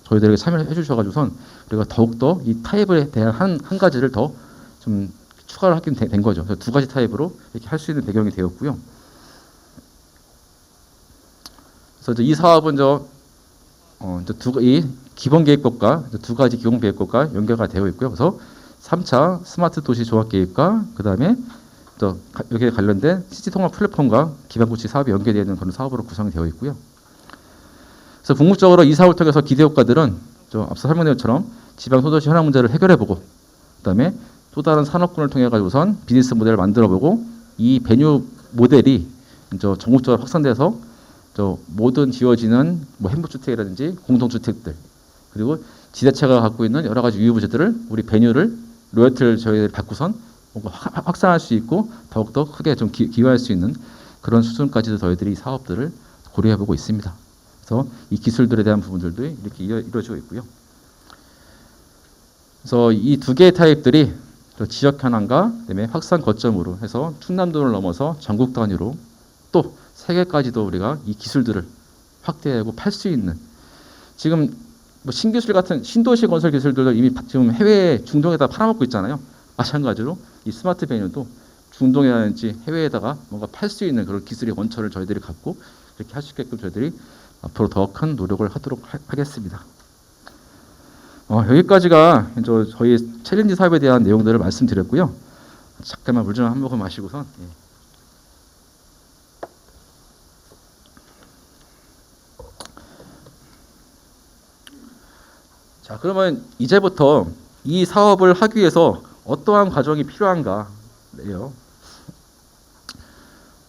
저희들에게 참여해 주셔가지고선 우리가 더욱더 이 타입에 대한 한 가지를 더 좀 추가를 하게 된 거죠. 그래서 두 가지 타입으로 이렇게 할 수 있는 배경이 되었고요. 그래서 이 사업은 이 기본 계획법과 두 가지 기본 계획법과 연결가 되어 있고요. 그래서 3차 스마트 도시 조합 계획과 그다음에 여기에 관련된 시티 통합 플랫폼과 기반 구축 사업이 연계되어 있는 그런 사업으로 구성이 되어 있고요. 그래서 궁극적으로 이 사업을 통해서 기대 효과들은 앞서 설명드린 것처럼 지방 소도시 현황 문제를 해결해보고, 그다음에 또 다른 산업군을 통해 가지고선 비즈니스 모델을 만들어보고, 이 베뉴 모델이 전국적으로 확산돼서 모든 지어지는 행복주택이라든지 공동주택들, 그리고 지자체가 갖고 있는 여러 가지 유휴부지들을 우리 베뉴를 로열티를 저희들이 받고선 뭔가 확산할 수 있고 더욱더 크게 좀 기여할 수 있는 그런 수준까지도 저희들이 사업들을 고려해보고 있습니다. 그래서 이 기술들에 대한 부분들도 이렇게 이루어지고 있고요. 그래서 이 두 개의 타입들이 지역 현황과 그다음에 확산 거점으로 해서 충남도를 넘어서 전국 단위로 또 세계까지도 우리가 이 기술들을 확대하고 팔 수 있는, 지금 신기술 같은 신도시 건설 기술들도 이미 지금 해외 중동에다 팔아먹고 있잖아요. 마찬가지로 이 스마트 베뉴도 중동이라든지 해외에다가 뭔가 팔 수 있는 그런 기술의 원천을 저희들이 갖고 이렇게 할 수 있게끔 저희들이 앞으로 더 큰 노력을 하도록 하겠습니다. 여기까지가 저희 챌린지 사업에 대한 내용들을 말씀드렸고요. 잠깐만 물 좀 한 모금 마시고선. 자, 그러면 이제부터 이 사업을 하기 위해서 어떠한 과정이 필요한가요?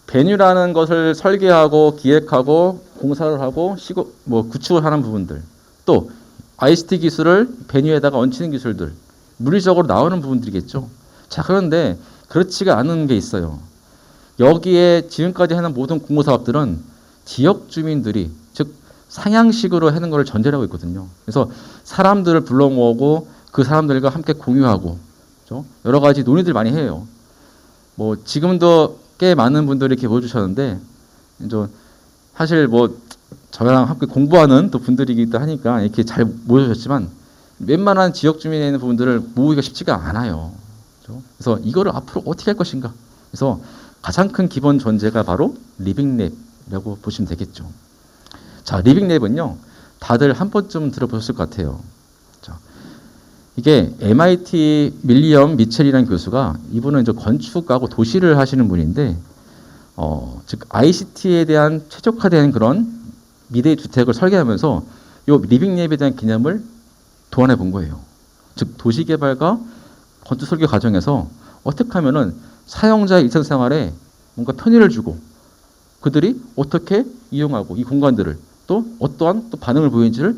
베뉴라는 것을 설계하고 기획하고 공사를 하고 구축을 하는 부분들, 또 ICT 기술을 베뉴에다가 얹히는 기술들, 물리적으로 나오는 부분들이겠죠. 자, 그런데 그렇지가 않은 게 있어요. 여기에 지금까지 하는 모든 공모사업들은 지역 주민들이, 즉 상향식으로 하는 것을 전제로 하고 있거든요. 그래서 사람들을 불러 모으고 그 사람들과 함께 공유하고 그죠? 여러 가지 논의들 많이 해요. 뭐 지금도 꽤 많은 분들이 이렇게 보여주셨는데 이제 사실 뭐 저랑 함께 공부하는 또 분들이기도 하니까 이렇게 잘 모여주셨지만 웬만한 지역 주민에 있는 부분들을 모으기가 쉽지가 않아요. 그죠? 그래서 이거를 앞으로 어떻게 할 것인가. 그래서 가장 큰 기본 전제가 바로 리빙랩이라고 보시면 되겠죠. 자, 리빙랩은요, 다들 한 번쯤 들어보셨을 것 같아요. 자, 이게 MIT 밀리엄 미첼이라는 교수가 이분은 이제 건축하고 도시를 하시는 분인데, 즉 ICT에 대한 최적화된 그런 미래의 주택을 설계하면서 이 리빙랩에 대한 개념을 도안해 본 거예요. 즉 도시개발과 건축 설계 과정에서 어떻게 하면은 사용자의 일상생활에 뭔가 편의를 주고 그들이 어떻게 이용하고 이 공간들을 또 어떠한 또 반응을 보이는지를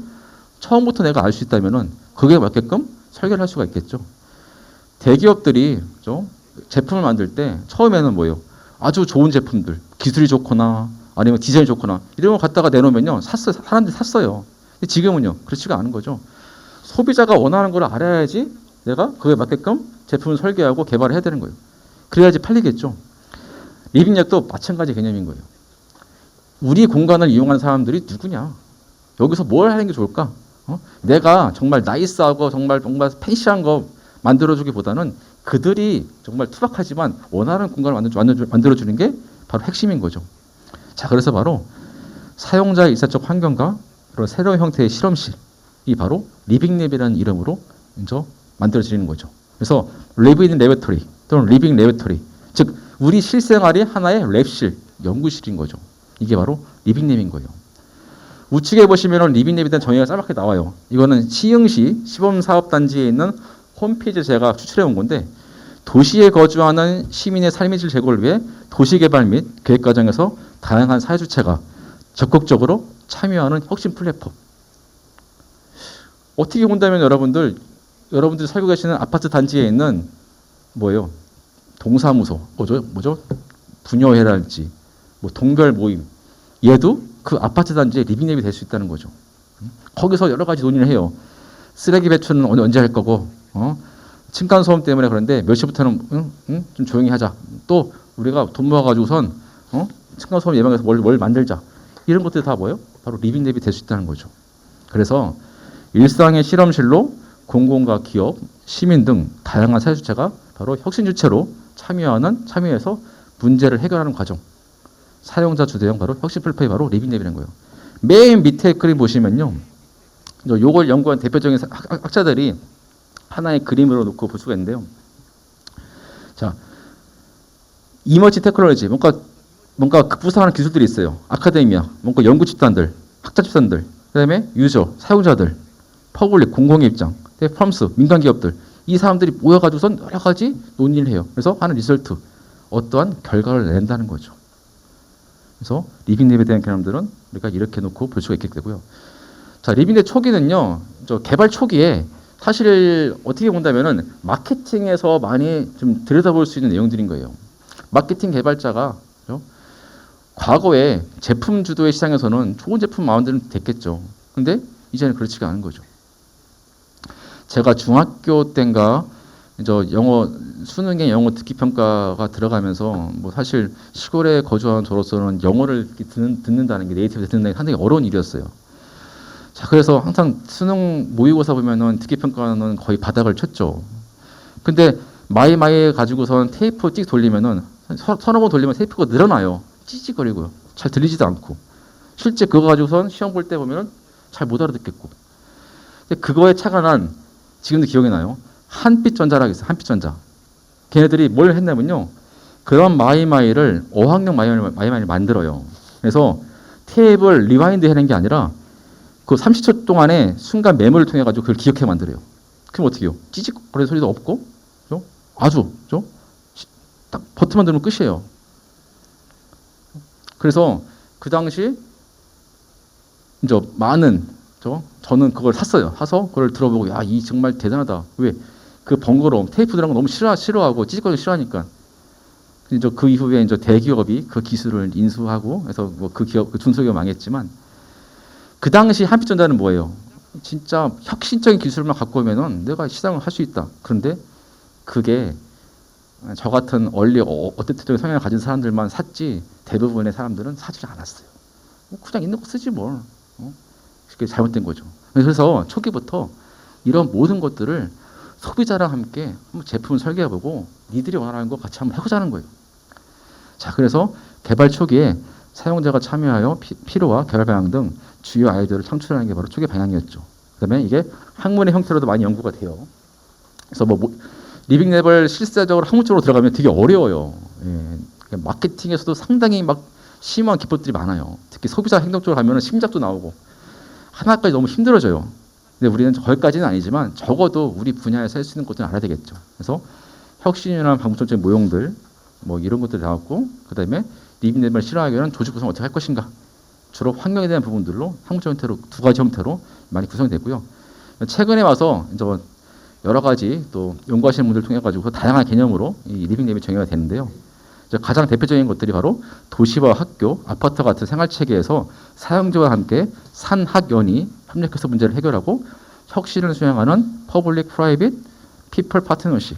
처음부터 내가 알 수 있다면은 그게 맞게끔 설계를 할 수가 있겠죠. 대기업들이 제품을 만들 때 처음에는 뭐예요? 아주 좋은 제품들, 기술이 좋거나 아니면 디자인이 좋거나 이런 거 갖다가 내놓으면요, 사람들이 샀어요. 근데 지금은요, 그렇지가 않은 거죠. 소비자가 원하는 걸 알아야지 내가 그에 맞게끔 제품을 설계하고 개발을 해야 되는 거예요. 그래야지 팔리겠죠. 리빙랩도 마찬가지 개념인 거예요. 우리 공간을 이용하는 사람들이 누구냐? 여기서 뭘 하는 게 좋을까? 내가 정말 나이스하고 정말 뭔가 팬시한 거 만들어주기보다는 그들이 정말 투박하지만 원하는 공간을 만들어주는 게 바로 핵심인 거죠. 자, 그래서 바로 사용자의 일사적 환경과 그런 새로운 형태의 실험실이 바로 리빙랩이라는 이름으로 이제 만들어지는 거죠. 그래서 리빙 레버토리 또는 리빙 레버토리, 즉 우리 실생활이 하나의 랩실, 연구실인 거죠. 이게 바로 리빙랩인 거예요. 우측에 보시면 리빙랩에 대한 정의가 짤막하게 나와요. 이거는 시흥시 시범사업단지에 있는 홈페이지에 제가 추출해 온 건데, 도시에 거주하는 시민의 삶의 질 제고를 위해 도시개발 및 계획 과정에서 다양한 사회주체가 적극적으로 참여하는 혁신 플랫폼. 어떻게 본다면 여러분들이 살고 계시는 아파트 단지에 있는 뭐예요? 동사무소, 뭐죠? 분여회랄지, 뭐 동별 모임, 얘도 그 아파트 단지의 리빙랩이 될 수 있다는 거죠. 거기서 여러 가지 논의를 해요. 쓰레기 배출은 언제 할 거고, 층간소음 때문에 그런데 몇 시부터는 좀 조용히 하자. 또 우리가 돈 모아가지고선 층간소음 예방해서 뭘 만들자. 이런 것들이 다 뭐예요? 바로 리빙랩이 될 수 있다는 거죠. 그래서 일상의 실험실로 공공과 기업, 시민 등 다양한 사회주체가 바로 혁신 주체로 참여해서 문제를 해결하는 과정. 사용자 주도형 바로 혁신 플랫폼이 바로 리빙랩이라는 거예요. 맨 밑에 그림 보시면요, 요걸 연구한 대표적인 학자들이 하나의 그림으로 놓고 볼 수가 있는데요. 자, 이머지 테크놀로지, 뭔가 급부상하는 기술들이 있어요. 아카데미아, 뭔가 연구 집단들, 학자 집단들, 그다음에 유저, 사용자들, 퍼블릭, 공공의 입장, 펌스, 민간 기업들, 이 사람들이 모여가지고선 여러 가지 논의를 해요. 그래서 하는 리설트, 어떠한 결과를 낸다는 거죠. 그래서 리빙랩에 대한 개념들은 우리가 이렇게 놓고 볼 수가 있게 되고요. 자, 리빙랩 초기는요, 개발 초기에 사실 어떻게 본다면은 마케팅에서 많이 좀 들여다볼 수 있는 내용들인 거예요. 마케팅 개발자가 과거에 제품 주도의 시장에서는 좋은 제품 마음대로 됐겠죠. 근데 이제는 그렇지가 않은 거죠. 제가 중학교 때인가 수능에 영어 듣기 평가가 들어가면서 뭐 사실 시골에 거주하는 저로서는 영어를 듣는다는 게 네이티브 듣는다는 게 상당히 어려운 일이었어요. 자, 그래서 항상 수능 모의고사 보면은 듣기 평가는 거의 바닥을 쳤죠. 근데 마이마이 가지고선 테이프 찍 돌리면은 서너 번 돌리면 테이프가 늘어나요. 찌찌거리고요. 잘 들리지도 않고. 실제 그거 가지고선 시험 볼 때 보면은 잘 못 알아듣겠고. 근데 그거에 차가 난, 지금도 기억이 나요. 한빛전자라고 있어요. 한빛전자. 걔네들이 뭘 했냐면요, 그런 마이마이를 어학용 마이마이를 만들어요. 그래서 테이프를 리와인드 해낸 게 아니라 그 30초 동안에 순간 메모를 통해 가지고 그걸 기억해 만들어요. 그럼 어떻게 해요? 찌직거리는 소리도 없고, 아주 딱 버튼만 누르면 끝이에요. 그래서 그 당시 이제 저는 그걸 샀어요. 사서 그걸 들어보고, 야, 이 정말 대단하다. 왜? 그 번거로움, 테이프 들어간 거 너무 싫어하고 찌직거리는 거 싫어하니까. 이제 그 이후에 이제 대기업이 그 기술을 인수하고, 그래서 뭐 그 중소기업 망했지만, 그 당시 한빛전자는 뭐예요? 진짜 혁신적인 기술만 갖고 오면은 내가 시장을 할 수 있다. 그런데 그게 저 같은 어택트적인 성향을 가진 사람들만 샀지 대부분의 사람들은 사지 않았어요. 그냥 있는 거 쓰지 뭘. 그게 잘못된 거죠. 그래서 초기부터 이런 모든 것들을 소비자랑 함께 한번 제품을 설계해보고 니들이 원하는 거 같이 한번 해보자는 거예요. 자, 그래서 개발 초기에 사용자가 참여하여 필요와 개발 방향 등 주요 아이디어를 창출하는 게 바로 초기 방향이었죠. 그다음에 이게 학문의 형태로도 많이 연구가 돼요. 그래서 리빙랩을 실제적으로 학문적으로 들어가면 되게 어려워요. 예, 마케팅에서도 상당히 막 심한 기법들이 많아요. 특히 소비자 행동 쪽으로 가면 심리학도 나오고 하나까지 너무 힘들어져요. 근데 우리는 거기까지는 아니지만 적어도 우리 분야에서 할 수 있는 것들은 알아야 되겠죠. 그래서 혁신이나 방법적인 모형들 뭐 이런 것들이 나왔고, 그다음에 리빙랩을 실현하기에는 조직 구성 어떻게 할 것인가. 주로 환경에 대한 부분들로 학문적 형태로 두 가지 형태로 많이 구성되고요. 최근에 와서 이제 여러 가지 또 연구하시는 분들 통해 가지고 다양한 개념으로 이 리빙랩이 정의가 되는데요. 가장 대표적인 것들이 바로 도시와 학교, 아파트 같은 생활 체계에서 사용자와 함께 산학연이 협력해서 문제를 해결하고 혁신을 수행하는 퍼블릭 프라이빗 피플 파트너십.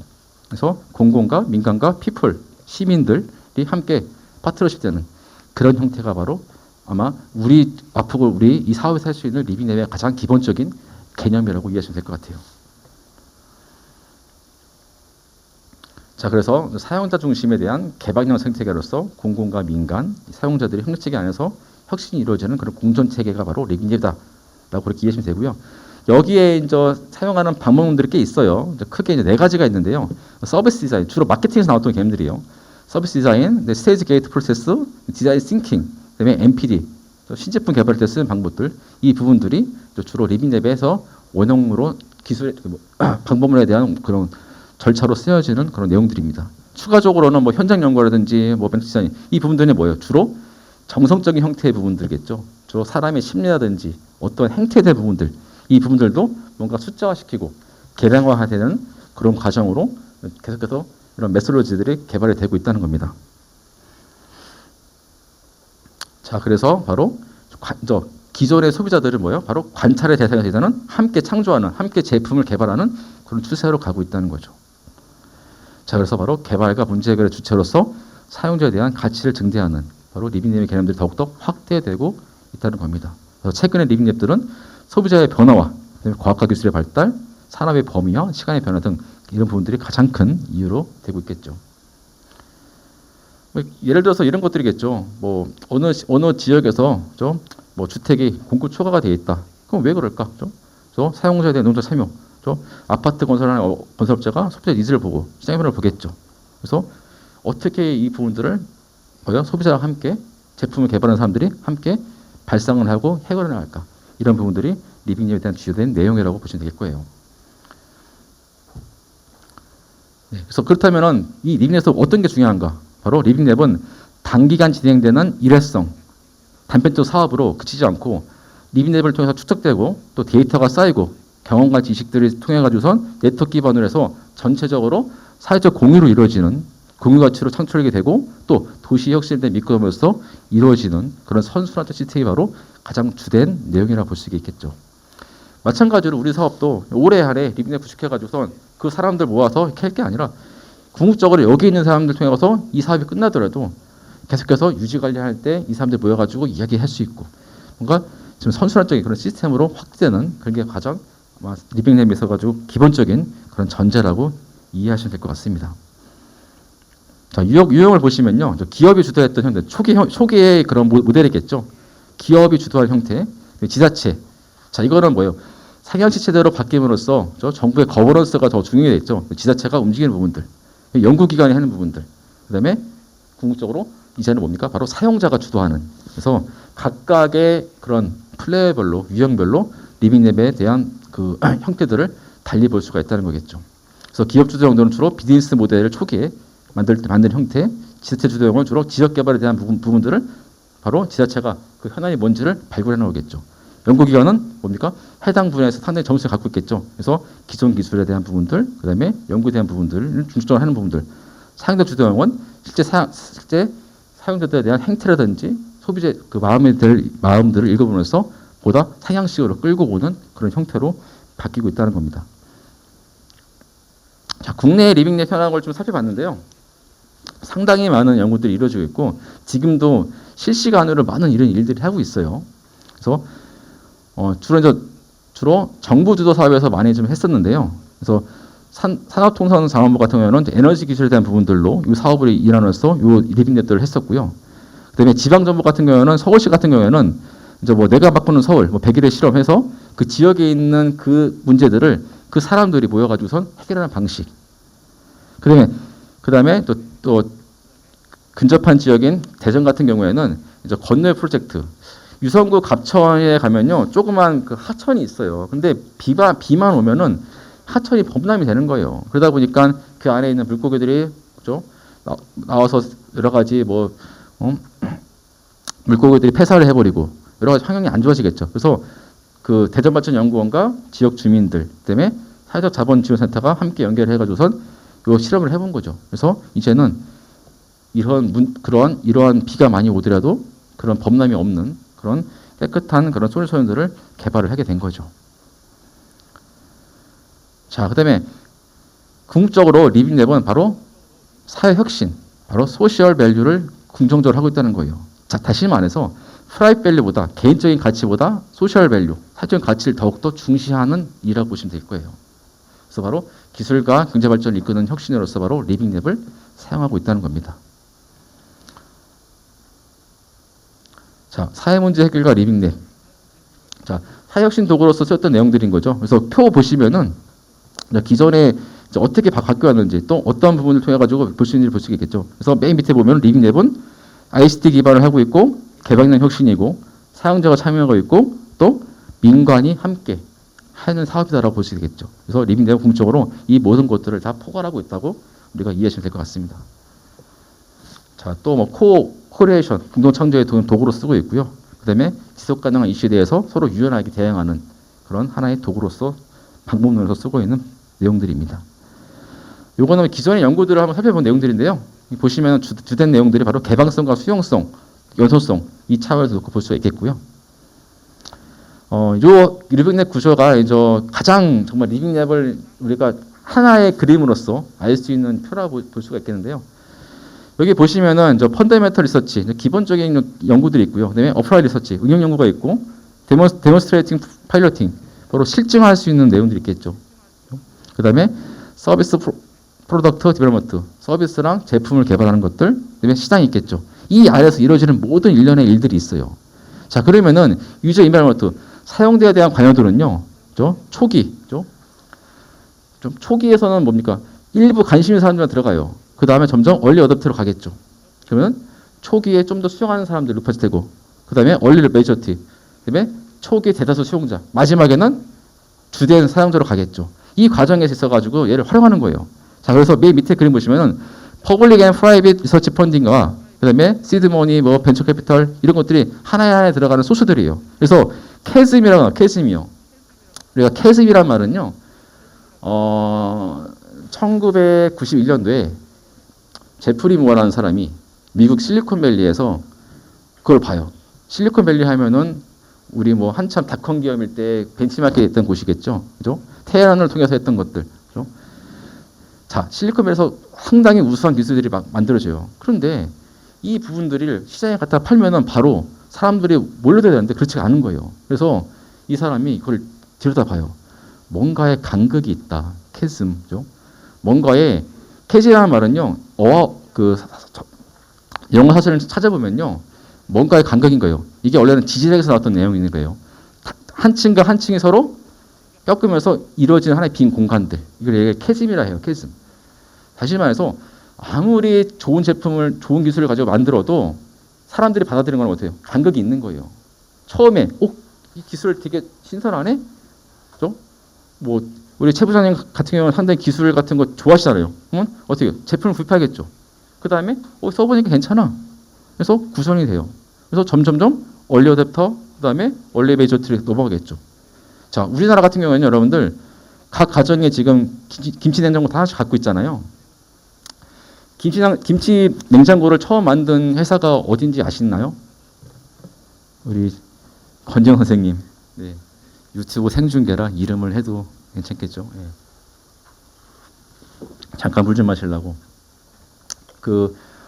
그래서 공공과 민간과 피플 시민들이 함께 파트너십 되는 그런 형태가 바로 아마 우리 이 사업에서 할 수 있는 리빙랩의 가장 기본적인 개념이라고 이해하시면 될 것 같아요. 자, 그래서 사용자 중심에 대한 개방형 생태계로서 공공과 민간, 사용자들이 협력체계 안에서 혁신이 이루어지는 그런 공존체계가 바로 리빙랩이다라고 그렇게 이해하시면 되고요. 여기에 이제 사용하는 방법론들이 꽤 있어요. 크게 이제 4가지가 있는데요. 서비스 디자인, 주로 마케팅에서 나왔던 개념들이에요. 서비스 디자인, 스테이지 게이트 프로세스, 디자인 싱킹, 그다음에 MPD, 신제품 개발할 때 쓰는 방법들, 이 부분들이 주로 리빙랩에서 원형으로 기술 방법론에 대한 그런 절차로 쓰여지는 그런 내용들입니다. 추가적으로는 뭐 현장 연구라든지 뭐 벤처 디자인, 이 부분들이 뭐예요? 주로 정성적인 형태의 부분들이겠죠. 주로 사람의 심리라든지 어떤 행태에 대한 부분들, 이 부분들도 뭔가 숫자화시키고 개량화되는 그런 과정으로 계속해서 이런 메소로지들이 개발이 되고 있다는 겁니다. 자, 그래서 바로 기존의 소비자들은 뭐예요? 바로 관찰의 대상이 되는 함께 창조하는, 함께 제품을 개발하는 그런 추세로 가고 있다는 거죠. 자, 그래서 바로 개발과 문제 해결의 주체로서 사용자에 대한 가치를 증대하는 바로 리빙랩의 개념들이 더욱더 확대되고 있다는 겁니다. 그래서 최근의 리빙랩들은 소비자의 변화와 과학과 기술의 발달, 산업의 범위와 시간의 변화 등 이런 부분들이 가장 큰 이유로 되고 있겠죠. 예를 들어서 이런 것들이겠죠. 뭐 어느 지역에서 뭐 주택이 공급 초과가 되어 있다. 그럼 왜 그럴까? 사용자에 대한 농자 참여. 아파트 건설하는 건설업자가 소비자 니즈를 보고 시장 변화를 보겠죠. 그래서 어떻게 이 부분들을 소비자와 함께 제품을 개발하는 사람들이 함께 발상을 하고 해결해 나갈까? 이런 부분들이 리빙랩에 대한 주요된 내용이라고 보시면 될 거예요. 네, 그래서 그렇다면은 이 리빙랩에서 어떤 게 중요한가? 바로 리빙랩은 단기간 진행되는 일회성, 단편적 사업으로 그치지 않고 리빙랩을 통해서 축적되고 또 데이터가 쌓이고 경험과 지식들을 통해 가지고선 네트워크 기반으로 해서 전체적으로 사회적 공유로 이루어지는 공유 가치로 창출하게 되고 또 도시 혁신에 대한 밑거름으로서 이루어지는 그런 선순환적 시스템이 바로 가장 주된 내용이라고 볼 수 있겠죠. 마찬가지로 우리 사업도 올해 안에 리빙랩 구축해 가지고선 그 사람들 모아서 이렇게 할 게 아니라 궁극적으로 여기 있는 사람들 통해 가서 이 사업이 끝나더라도 계속해서 유지 관리할 때 이 사람들 모여가지고 이야기할 수 있고 뭔가 지금 선순환적인 그런 시스템으로 확대되는 그런 게 가장 리빙랩에서 가지고 기본적인 그런 전제라고 이해하시면 될 것 같습니다. 자, 유형을 보시면요, 기업이 주도했던 형태, 초기의 그런 모델이겠죠. 기업이 주도한 형태, 지자체. 자, 이거는 뭐예요? 상향시 체제로 바뀜으로써 정부의 거버넌스가 더 중요해졌죠. 지자체가 움직이는 부분들, 연구기관이 하는 부분들, 그다음에 궁극적으로 이제는 뭡니까? 바로 사용자가 주도하는. 그래서 각각의 그런 플레이별로, 유형별로 리빙랩에 대한 그 형태들을 달리 볼 수가 있다는 거겠죠. 그래서 기업 주도 정도는 주로 비즈니스 모델을 초기에 만든 형태, 지자체 주도 형은 주로 지역 개발에 대한 부분들을 바로 지자체가 그 현안이 뭔지를 발굴해 나오겠죠. 연구기관은 뭡니까? 해당 분야에서 상당히 점수를 갖고 있겠죠. 그래서 기존 기술에 대한 부분들, 그 다음에 연구에 대한 부분들을 중점적으로 하는 부분들. 사용자 주도형은 실제 사용자들에 대한 행태라든지 소비자의 그 마음들을 읽어보면서 보다 상향식으로 끌고 오는 그런 형태로 바뀌고 있다는 겁니다. 자, 국내 리빙랩 현황을 좀 살펴봤는데요. 상당히 많은 연구들이 이루어지고 있고 지금도 실시간으로 많은 이런 일들이 하고 있어요. 그래서 주로 정부 주도 사업에서 많이 좀 했었는데요. 그래서 산업통상자원부 같은 경우는 에너지 기술에 대한 부분들로 이 사업을 일환으로서 이 리빙랩들을 했었고요. 그다음에 지방 정부 같은 경우는 서울시 같은 경우에는 이제 뭐 내가 바꾸는 서울 100일의 실험해서 그 지역에 있는 그 문제들을 그 사람들이 모여가지고선 해결하는 방식. 그다음에 또 근접한 지역인 대전 같은 경우에는 이제 건널 프로젝트. 유성구 갑천에 가면요 조그만 그 하천이 있어요. 근데 비만 오면은 하천이 범람이 되는 거예요. 그러다 보니까 그 안에 있는 물고기들이 그죠? 나와서 여러 가지 물고기들이 폐사를 해버리고 여러 가지 환경이 안 좋아지겠죠. 그래서 그 대전발전연구원과 지역 주민들 때문에 사회적 자본 지원센터가 함께 연결해가지고선 요 실험을 해본 거죠. 그래서 이제는 이러한 비가 많이 오더라도 그런 범람이 없는 그런 깨끗한 그런 솔루션들을 개발을 하게 된 거죠. 자, 그다음에 궁극적으로 리빙랩은 바로 사회혁신, 바로 소셜 밸류를 긍정적으로 하고 있다는 거예요. 자, 다시 말해서 프라이빗 밸류보다 개인적인 가치보다 소셜 밸류, 사회적인 가치를 더욱더 중시하는 일이라고 보시면 될 거예요. 그래서 바로 기술과 경제 발전을 이끄는 혁신으로서 바로 리빙랩을 사용하고 있다는 겁니다. 자, 사회 문제 해결과 리빙랩. 자, 사회혁신 도구로서 쓰였던 내용들인 거죠. 그래서 표 보시면은 기존에 어떻게 바뀌어왔는지 또 어떤 부분을 통해 가지고 볼 수 있는지 볼 수 있겠죠. 그래서 맨 밑에 보면 리빙랩은 ICT 기반을 하고 있고 개방형 혁신이고 사용자가 참여하고 있고 또 민관이 함께 하는 사업이다라고 볼 수 있겠죠. 그래서 리빙랩은 궁극적으로 이 모든 것들을 다 포괄하고 있다고 우리가 이해하시면 될 것 같습니다. 자, 또 코리에이션, 공동 창조의 도구로 쓰고 있고요. 그다음에 지속 가능한 이슈에 대해서 서로 유연하게 대응하는 그런 하나의 도구로서 방법론에서 쓰고 있는 내용들입니다. 요거는 기존의 연구들을 한번 살펴본 내용들인데요. 보시면 주된 내용들이 바로 개방성과 수용성, 연소성 이 차원에서 놓고 볼 수가 있겠고요. 요 리빙랩 구조가 이제 가장 정말 리빙랩을 우리가 하나의 그림으로서 알 수 있는 표라고 볼 수가 있겠는데요. 여기 보시면은 이제 펀더멘털 리서치, 기본적인 연구들이 있고요. 그다음에 어플라이 리서치, 응용 연구가 있고, 데몬스트레이팅 파일로팅, 바로 실증할 수 있는 내용들이 있겠죠. 그다음에 서비스 프로덕트 디벨롭먼트, 서비스랑 제품을 개발하는 것들, 그다음에 시장이 있겠죠. 이 아래에서 이루어지는 모든 일련의 일들이 있어요. 자, 그러면은 유저 인바이러먼트, 사용자에 대한 관여도는요, 초기, 좀 초기에서는 뭡니까? 일부 관심 있는 사람들만 들어가요. 그 다음에 점점 얼리 어댑터로 가겠죠. 그러면 초기에 좀 더 수용하는 사람들 루파스 되고, 그 다음에 얼리 메이저티, 그 다음에 초기 대다수 수용자, 마지막에는 주된 사용자로 가겠죠. 이 과정에서 있어가지고 얘를 활용하는 거예요. 자, 그래서 맨 밑에 그림 보시면은 퍼블릭 앤 프라이빗 리서치 펀딩과 그 다음에 시드머니, 벤처 캐피털 이런 것들이 하나에 들어가는 소스들이에요. 그래서 캐즘이요. 우리가 캐즘이란 말은요, 1991년도에 제프리 무어라는 사람이 미국 실리콘밸리에서 그걸 봐요. 실리콘밸리 하면은 우리 한참 닷컴 기업일 때 벤치마킹 했던 곳이겠죠. 그죠? 테헤란을 통해서 했던 것들. 그죠? 자, 실리콘밸리에서 상당히 우수한 기술들이 막 만들어져요. 그런데 이 부분들을 시장에 갖다 팔면은 바로 사람들이 몰려들어야 되는데 그렇지 않은 거예요. 그래서 이 사람이 그걸 들여다봐요. 뭔가에 간극이 있다. 캐즘. 그죠? 뭔가에 캐즘이라는 말은요. 영어 사전을 찾아보면요. 뭔가의 간극인 거예요. 이게 원래는 지질학에서 나왔던 내용인 거예요. 한 층과 한 층이 서로 꺾으면서 이루어지는 하나의 빈 공간들. 이걸 캐즘이라 해요. 캐즘. 다시 말해서 아무리 좋은 제품을, 좋은 기술을 가지고 만들어도 사람들이 받아들이는 건 어때요? 간극이 있는 거예요. 처음에, 이 기술 되게 신선하네? 그죠? 우리 최 부장님 같은 경우는 상당히 기술 같은 거 좋아하시잖아요. 그러면 어떻게 해요? 제품을 구입하겠죠. 그 다음에, 써보니까 괜찮아. 그래서 구성이 돼요. 그래서 점점점 얼리 어댑터, 그 다음에 얼리 메이저트로 넘어가겠죠. 자, 우리나라 같은 경우에는 여러분들 각 가정에 지금 김치 냉장고 다 하나씩 갖고 있잖아요. 김치 냉장고를 처음 만든 회사가 어딘지 아시나요? 우리 권정 선생님. 네. 유튜브 생중계라 이름을 해도 괜찮겠죠. 네. 잠깐 물 좀 마시려고.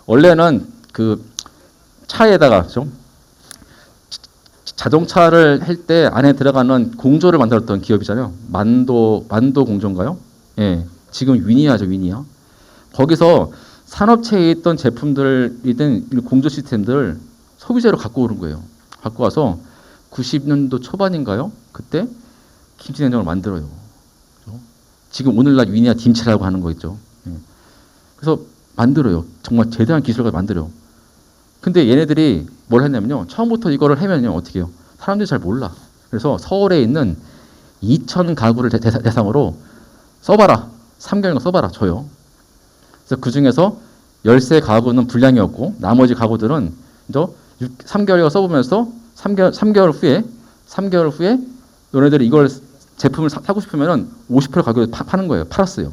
원래는 차에다가 좀 자동차를 할 때 안에 들어가는 공조를 만들었던 기업이잖아요. 만도 공조인가요? 예. 지금 위니아죠, 위니아. 거기서 산업체에 있던 제품들이든 공조 시스템들 소비재로 갖고 오는 거예요. 갖고 와서 90년도 초반인가요? 그때 김치 냉장고를 만들어요. 지금 오늘날 위니아 김치라고 하는 거 있죠. 예. 그래서 만들어요. 정말 대단한 기술을 만들어요. 근데 얘네들이 뭘 했냐면요. 처음부터 이거를 하면요. 어떻게 해요? 사람들이 잘 몰라. 그래서 서울에 있는 2,000 가구를 대상으로 써봐라. 3개월 써봐라. 줘요. 그래서 그 중에서 13 가구는 불량이었고 나머지 가구들은 3개월 써보면서 3개월 후에 너네들이 이걸 제품을 사고 싶으면은 50% 가격에 파는 거예요. 팔았어요.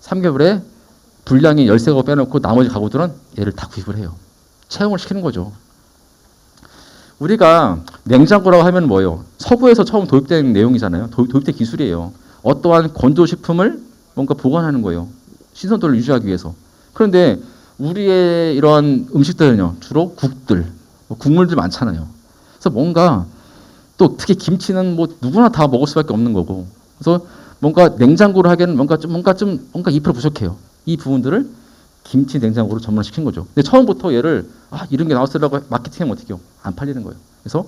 3개월에 불량이 13가구 빼놓고 나머지 가구들은 얘를 다 구입을 해요. 채용을 시키는 거죠. 우리가 냉장고라고 하면 뭐예요? 서구에서 처음 도입된 내용이잖아요. 도입된 기술이에요. 어떠한 건조식품을 뭔가 보관하는 거예요. 신선도를 유지하기 위해서. 그런데 우리의 이런 음식들은요. 주로 국들, 국물들 많잖아요. 그래서 뭔가 또 특히 김치는 뭐 누구나 다 먹을 수밖에 없는 거고. 그래서 뭔가 냉장고로 하기에는 뭔가 2% 부족해요. 이 부분들을 김치 냉장고로 전문화시킨 거죠. 근데 처음부터 얘를 이런 게 나왔으라고 마케팅하면 어떻게 해요? 안 팔리는 거예요. 그래서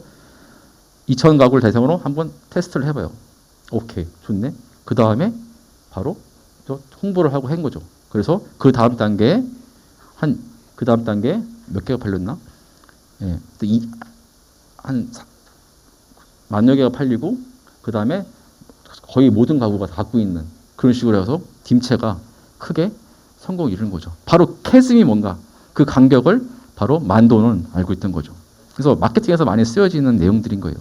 2,000 가구를 대상으로 한번 테스트를 해봐요. 오케이, 좋네. 그 다음에 바로 홍보를 하고 한 거죠. 그래서 그 다음 단계에 몇 개가 팔렸나? 예, 한 10,000여 개가 팔리고 그 다음에 거의 모든 가구가 다 갖고 있는 그런 식으로 해서 김치가 크게 성공을 이루는 거죠. 바로 캐즘이 뭔가 그 간격을 바로 만도는 알고 있던 거죠. 그래서 마케팅에서 많이 쓰여지는 내용들인 거예요.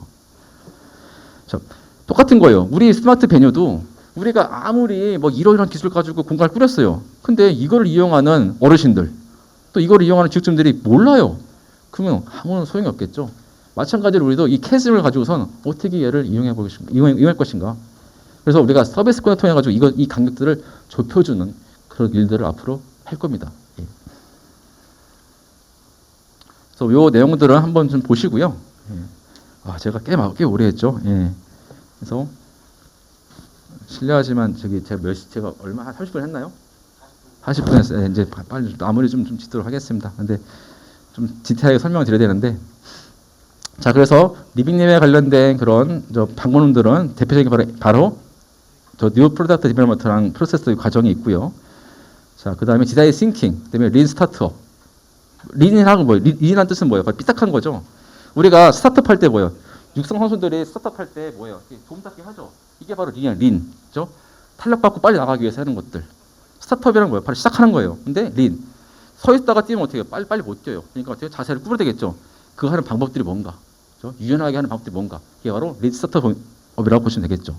자, 똑같은 거예요. 우리 스마트 배뇨도 우리가 아무리 뭐 이런 기술 가지고 공간을 꾸렸어요. 근데 이거를 이용하는 어르신들 또 이거를 이용하는 지육주민들이 몰라요. 그러면 아무런 소용이 없겠죠. 마찬가지로 우리도 이 캐즘을 가지고선 어떻게 얘를 이용할 것인가. 그래서 우리가 서비스 코너 통해 가지고 이 간격들을 좁혀주는 그런 일들을 앞으로 할 겁니다. 예. 그래서 요 내용들을 한번 좀 보시고요. 예. 제가 꽤 오래 했죠. 예. 그래서 실례하지만 제가 얼마 한 30분 했나요? 40분 했어요. 예, 이제 빨리 마무리 좀 짓도록 하겠습니다. 근데 좀 디테일하게 설명을 드려야 되는데, 자 그래서 리빙님에 관련된 그런 방문들은 대표적인 바로 뉴 프로덕트 디벨롭먼트라는 프로세스 과정이 있고요. 자, 그 다음에 디자인 싱킹, 그 다음에 린 스타트업. 린이라는 뭐예요? 린이라는 뜻은 뭐예요? 삐딱한 거죠. 우리가 스타트업 할 때 뭐예요? 육성 선수들이 스타트업 할 때 뭐예요? 좀 닦기 하죠. 이게 바로 린이야, 린. 그죠? 탄력받고 빨리 나가기 위해서 하는 것들. 스타트업이란 뭐예요? 바로 시작하는 거예요. 근데 린. 서 있다가 뛰면 어떻게 해요? 빨리 못 뛰어요. 그러니까 어떻게 자세를 구부려야 되겠죠. 그 하는 방법들이 뭔가. 그죠? 유연하게 하는 방법들이 뭔가. 이게 바로 린 스타트업이라고 보시면 되겠죠.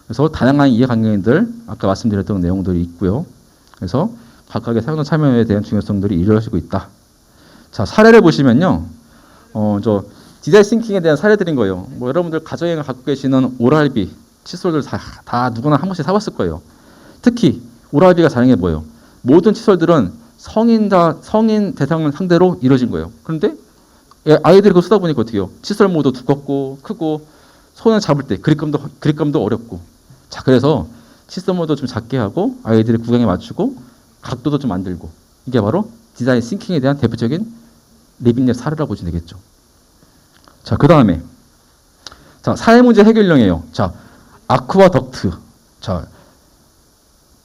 그래서 다양한 이해관계인들, 아까 말씀드렸던 내용들이 있고요. 그래서 각각의 사용자 참여에 대한 중요성들이 이루어지고 있다. 자, 사례를 보시면요. 디자인 싱킹에 대한 사례들인 거예요. 뭐 여러분들 가정에 갖고 계시는 오랄비, 칫솔들 다 누구나 한 번씩 사봤을 거예요. 특히 오랄비가 자랑해 뭐예요? 모든 칫솔들은 성인 대상을 상대로 이루어진 거예요. 그런데 아이들이 그거 쓰다 보니까 어떻게 해요? 칫솔 모두 두껍고 크고 손을 잡을 때 그립감도 어렵고. 자, 그래서 칫솔 모두 좀 작게 하고 아이들의 구경에 맞추고 각도도 좀 만들고. 이게 바로 디자인 싱킹에 대한 대표적인 리빙랩 사례라고 보시면 되겠죠. 자, 그 다음에 사회 문제 해결령이에요. 자, 아쿠아 덕트. 자,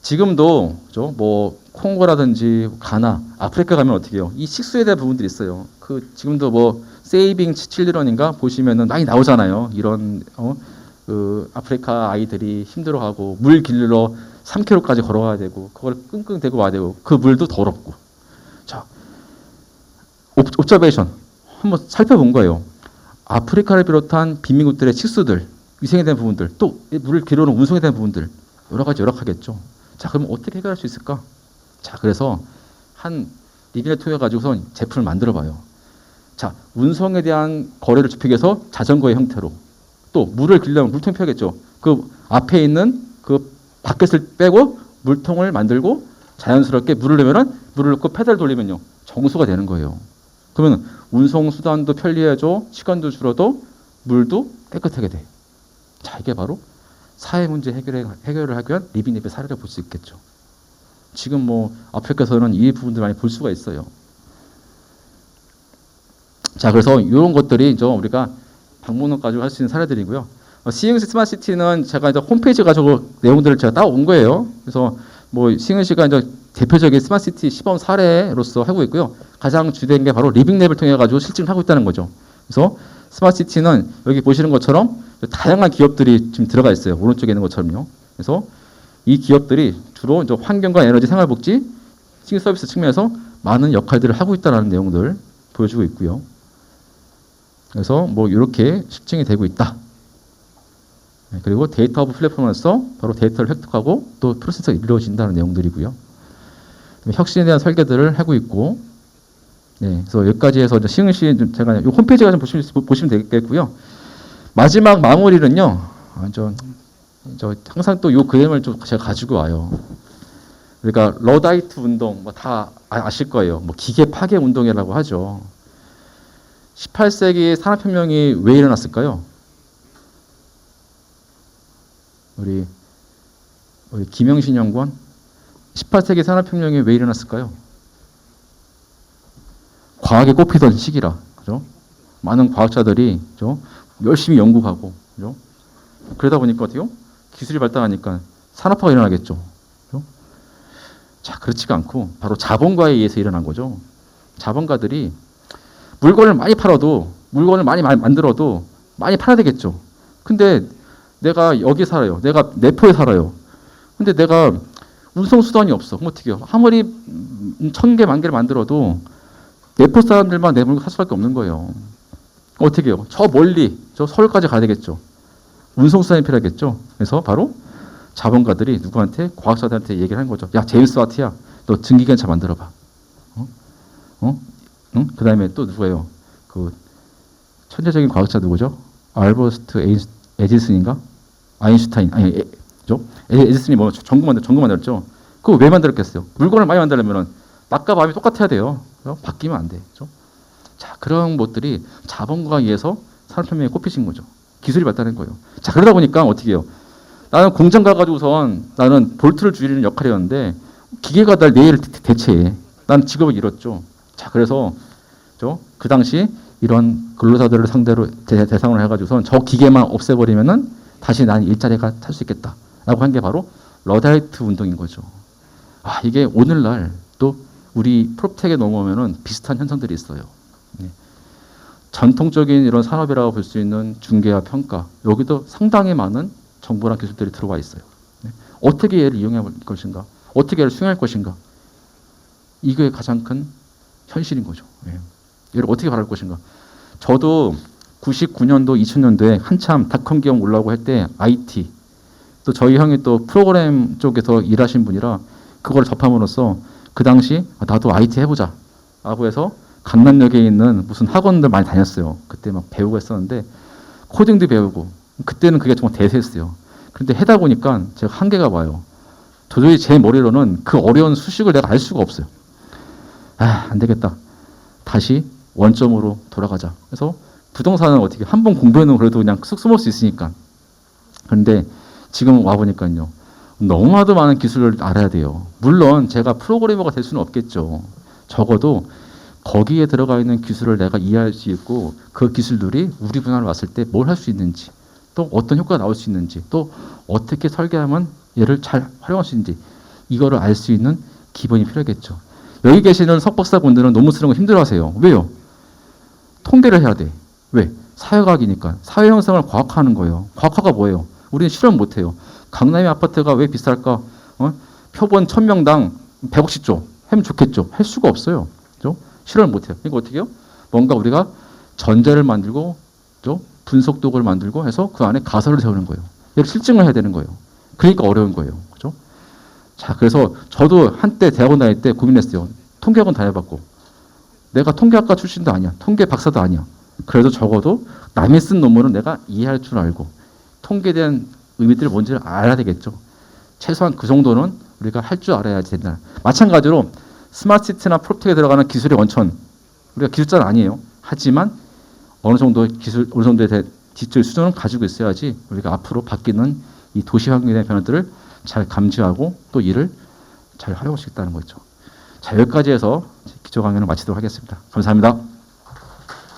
지금도 뭐 콩고라든지 가나, 아프리카 가면 어떻게 해요? 이 식수에 대한 부분들이 있어요. 지금도 뭐 세이빙 칠드런인가 보시면은 많이 나오잖아요. 이런 아프리카 아이들이 힘들어하고 물 길러 3km까지 걸어가야 되고 그걸 끙끙 대고 와야 되고 그 물도 더럽고. 자, 옵저베이션 한번 살펴본 거예요. 아프리카를 비롯한 빈민국들의 식수들, 위생에 대한 부분들, 또 물을 길러오는 운송에 대한 부분들 여러 가지 열악하겠죠. 자, 그럼 어떻게 해결할 수 있을까? 자, 그래서 한 리빙을 통해 가지고선 제품을 만들어 봐요. 자, 운송에 대한 거래를 좁히기 위해서 자전거의 형태로, 또 물을 길려면 물통 펴야겠죠. 그 앞에 있는 그 바켓을 빼고 물통을 만들고 자연스럽게 물을 넣으면은 물을 넣고 페달 돌리면요. 정수가 되는 거예요. 그러면 운송 수단도 편리해져, 시간도 줄어도 물도 깨끗하게 돼. 자, 이게 바로 사회 문제 해결을 하기 위한 리빙랩의 사례를 볼 수 있겠죠. 지금 뭐 아프리카에서는 이 부분들 많이 볼 수가 있어요. 자, 그래서 이런 것들이 이제 우리가 방문을 가지고 할 수 있는 사례들이고요. 시흥시 스마트시티는 제가 이제 홈페이지 가지고 내용들을 제가 따온 거예요. 그래서 뭐 시흥시가 이제 대표적인 스마트시티 시범 사례로서 하고 있고요. 가장 주된 게 바로 리빙랩을 통해 가지고 실증을 하고 있다는 거죠. 그래서 스마트시티는 여기 보시는 것처럼 다양한 기업들이 지금 들어가 있어요. 오른쪽에 있는 것처럼요. 그래서 이 기업들이 주로 이제 환경과 에너지, 생활복지, 서비스 측면에서 많은 역할들을 하고 있다는 내용들 보여주고 있고요. 그래서 뭐 이렇게 실증이 되고 있다. 그리고 데이터 허브 플랫폼에서 바로 데이터를 획득하고 또 프로세스가 이루어진다는 내용들이고요. 혁신에 대한 설계들을 하고 있고, 네, 그래서 여기까지 해서 시흥시 제가 이 홈페이지가 좀 보시면 되겠고요. 마지막 마무리는요. 저 항상 또 이 그림을 좀 제가 가지고 와요. 그러니까 러다이트 운동 뭐 다 아실 거예요. 뭐 기계 파괴 운동이라고 하죠. 18세기 산업혁명이 왜 일어났을까요? 우리 김영신 연구원 18세기 산업혁명이 왜 일어났을까요? 과학에 꼽히던 시기라, 그죠? 많은 과학자들이 그죠? 열심히 연구하고, 그죠? 그러다 보니까 어때요? 기술이 발달하니까 산업화가 일어나겠죠. 그죠? 자, 그렇지가 않고 바로 자본가에 의해서 일어난 거죠. 자본가들이 물건을 많이 팔아도, 물건을 많이 만들어도 많이 팔아야 되겠죠. 근데 내가 여기 살아요. 내가 내포에 살아요. 근데 내가 운송수단이 없어. 그럼 어떻게 해요? 아무리 1000개, 10,000개를 만들어도 내포 사람들만 내 물건 살 수밖에 없는 거예요. 어떻게 해요? 저 멀리, 저 서울까지 가야 되겠죠. 운송수단이 필요하겠죠. 그래서 바로 자본가들이 누구한테? 과학자들한테 얘기를 한 거죠. 야, 제임스 와트야. 너 증기기관차 만들어봐. 응? 그 다음에 또 누구예요? 그 천재적인 과학자 누구죠? 알버트 에디슨인가? 아인슈타인. 아니, 에디슨이 뭐 전구 만들었죠. 그거 왜 만들었겠어요? 물건을 많이 만들려면 낮과 밤이 똑같아야 돼요. 바뀌면 안 돼. 그렇죠? 자, 그런 것들이 자본가에 의해서 산업혁명에 꼽히신 거죠. 기술이 발달한 거예요. 자, 그러다 보니까 어떻게 해요? 나는 공장 가가지고선 나는 볼트를 줄이는 역할이었는데 기계가 날 내일 대체해. 난 직업을 잃었죠. 자, 그래서 그 당시 이런 근로자들을 상대로 대상으로 해가지고선 저 기계만 없애버리면은 다시 난 일자리가 탈 수 있겠다라고 한 게 바로 러다이트 운동인 거죠. 아, 이게 오늘날 또 우리 프롭텍에 넘어오면은 비슷한 현상들이 있어요. 네. 전통적인 이런 산업이라고 볼 수 있는 중개와 평가, 여기도 상당히 많은 정보랑 기술들이 들어와 있어요. 네. 어떻게 얘를 이용할 것인가, 어떻게 얘를 수용할 것인가, 이게 가장 큰 현실인 거죠. 네. 얘를 어떻게 바랄 것인가. 저도 99년도, 2000년도에 한참 닷컴 기업 올라오고 할 때 IT, 또 저희 형이 또 프로그램 쪽에서 일하신 분이라 그걸 접함으로써 그 당시 나도 IT 해보자 라고 해서 강남역에 있는 무슨 학원들 많이 다녔어요. 그때 막 배우고 했었는데 코딩도 배우고 그때는 그게 정말 대세였어요. 그런데 해다 보니까 제가 한계가 와요. 도저히 제 머리로는 그 어려운 수식을 내가 알 수가 없어요. 아, 안 되겠다. 다시 원점으로 돌아가자. 그래서 부동산은 어떻게 한 번 공부해놓으면 그래도 그냥 쑥 숨을 수 있으니까. 그런데 지금 와보니까요. 너무나도 많은 기술을 알아야 돼요. 물론 제가 프로그래머가 될 수는 없겠죠. 적어도 거기에 들어가 있는 기술을 내가 이해할 수 있고 그 기술들이 우리 분야로 왔을 때 뭘 할 수 있는지, 또 어떤 효과가 나올 수 있는지, 또 어떻게 설계하면 얘를 잘 활용할 수 있는지 이거를 알 수 있는 기본이 필요하겠죠. 여기 계시는 석박사분들은 논문 쓰는 거 힘들어하세요. 왜요? 통계를 해야 돼. 왜? 사회과학이니까. 사회 형성을 과학화하는 거예요. 과학화가 뭐예요? 우리는 실험 못해요. 강남의 아파트가 왜 비쌀까? 표본 1000명당 100억씩 줘. 하면 좋겠죠. 할 수가 없어요. 그죠? 실험을 못해요. 그러니까 어떻게 해요? 뭔가 우리가 전제를 만들고, 그죠? 분석 도구를 만들고 해서 그 안에 가설을 세우는 거예요. 얘를 실증을 해야 되는 거예요. 그러니까 어려운 거예요. 그죠? 자, 그래서 저도 한때 대학원 다닐 때 고민했어요. 통계학원 다녀봤고. 내가 통계학과 출신도 아니야. 통계 박사도 아니야. 그래도 적어도 남이 쓴 논문은 내가 이해할 줄 알고 통계에 대한 의미들이 뭔지를 알아야 되겠죠. 최소한 그 정도는 우리가 할 줄 알아야 된다. 마찬가지로 스마트 시티나 프로텍에 들어가는 기술의 원천, 우리가 기술자는 아니에요. 하지만 어느 정도의 디지털 수준을 가지고 있어야지 우리가 앞으로 바뀌는 이 도시 환경에 대한 변화들을 잘 감지하고 또 이를 잘 활용할 수 있다는 거죠. 자, 여기까지 해서 기초 강연을 마치도록 하겠습니다. 감사합니다.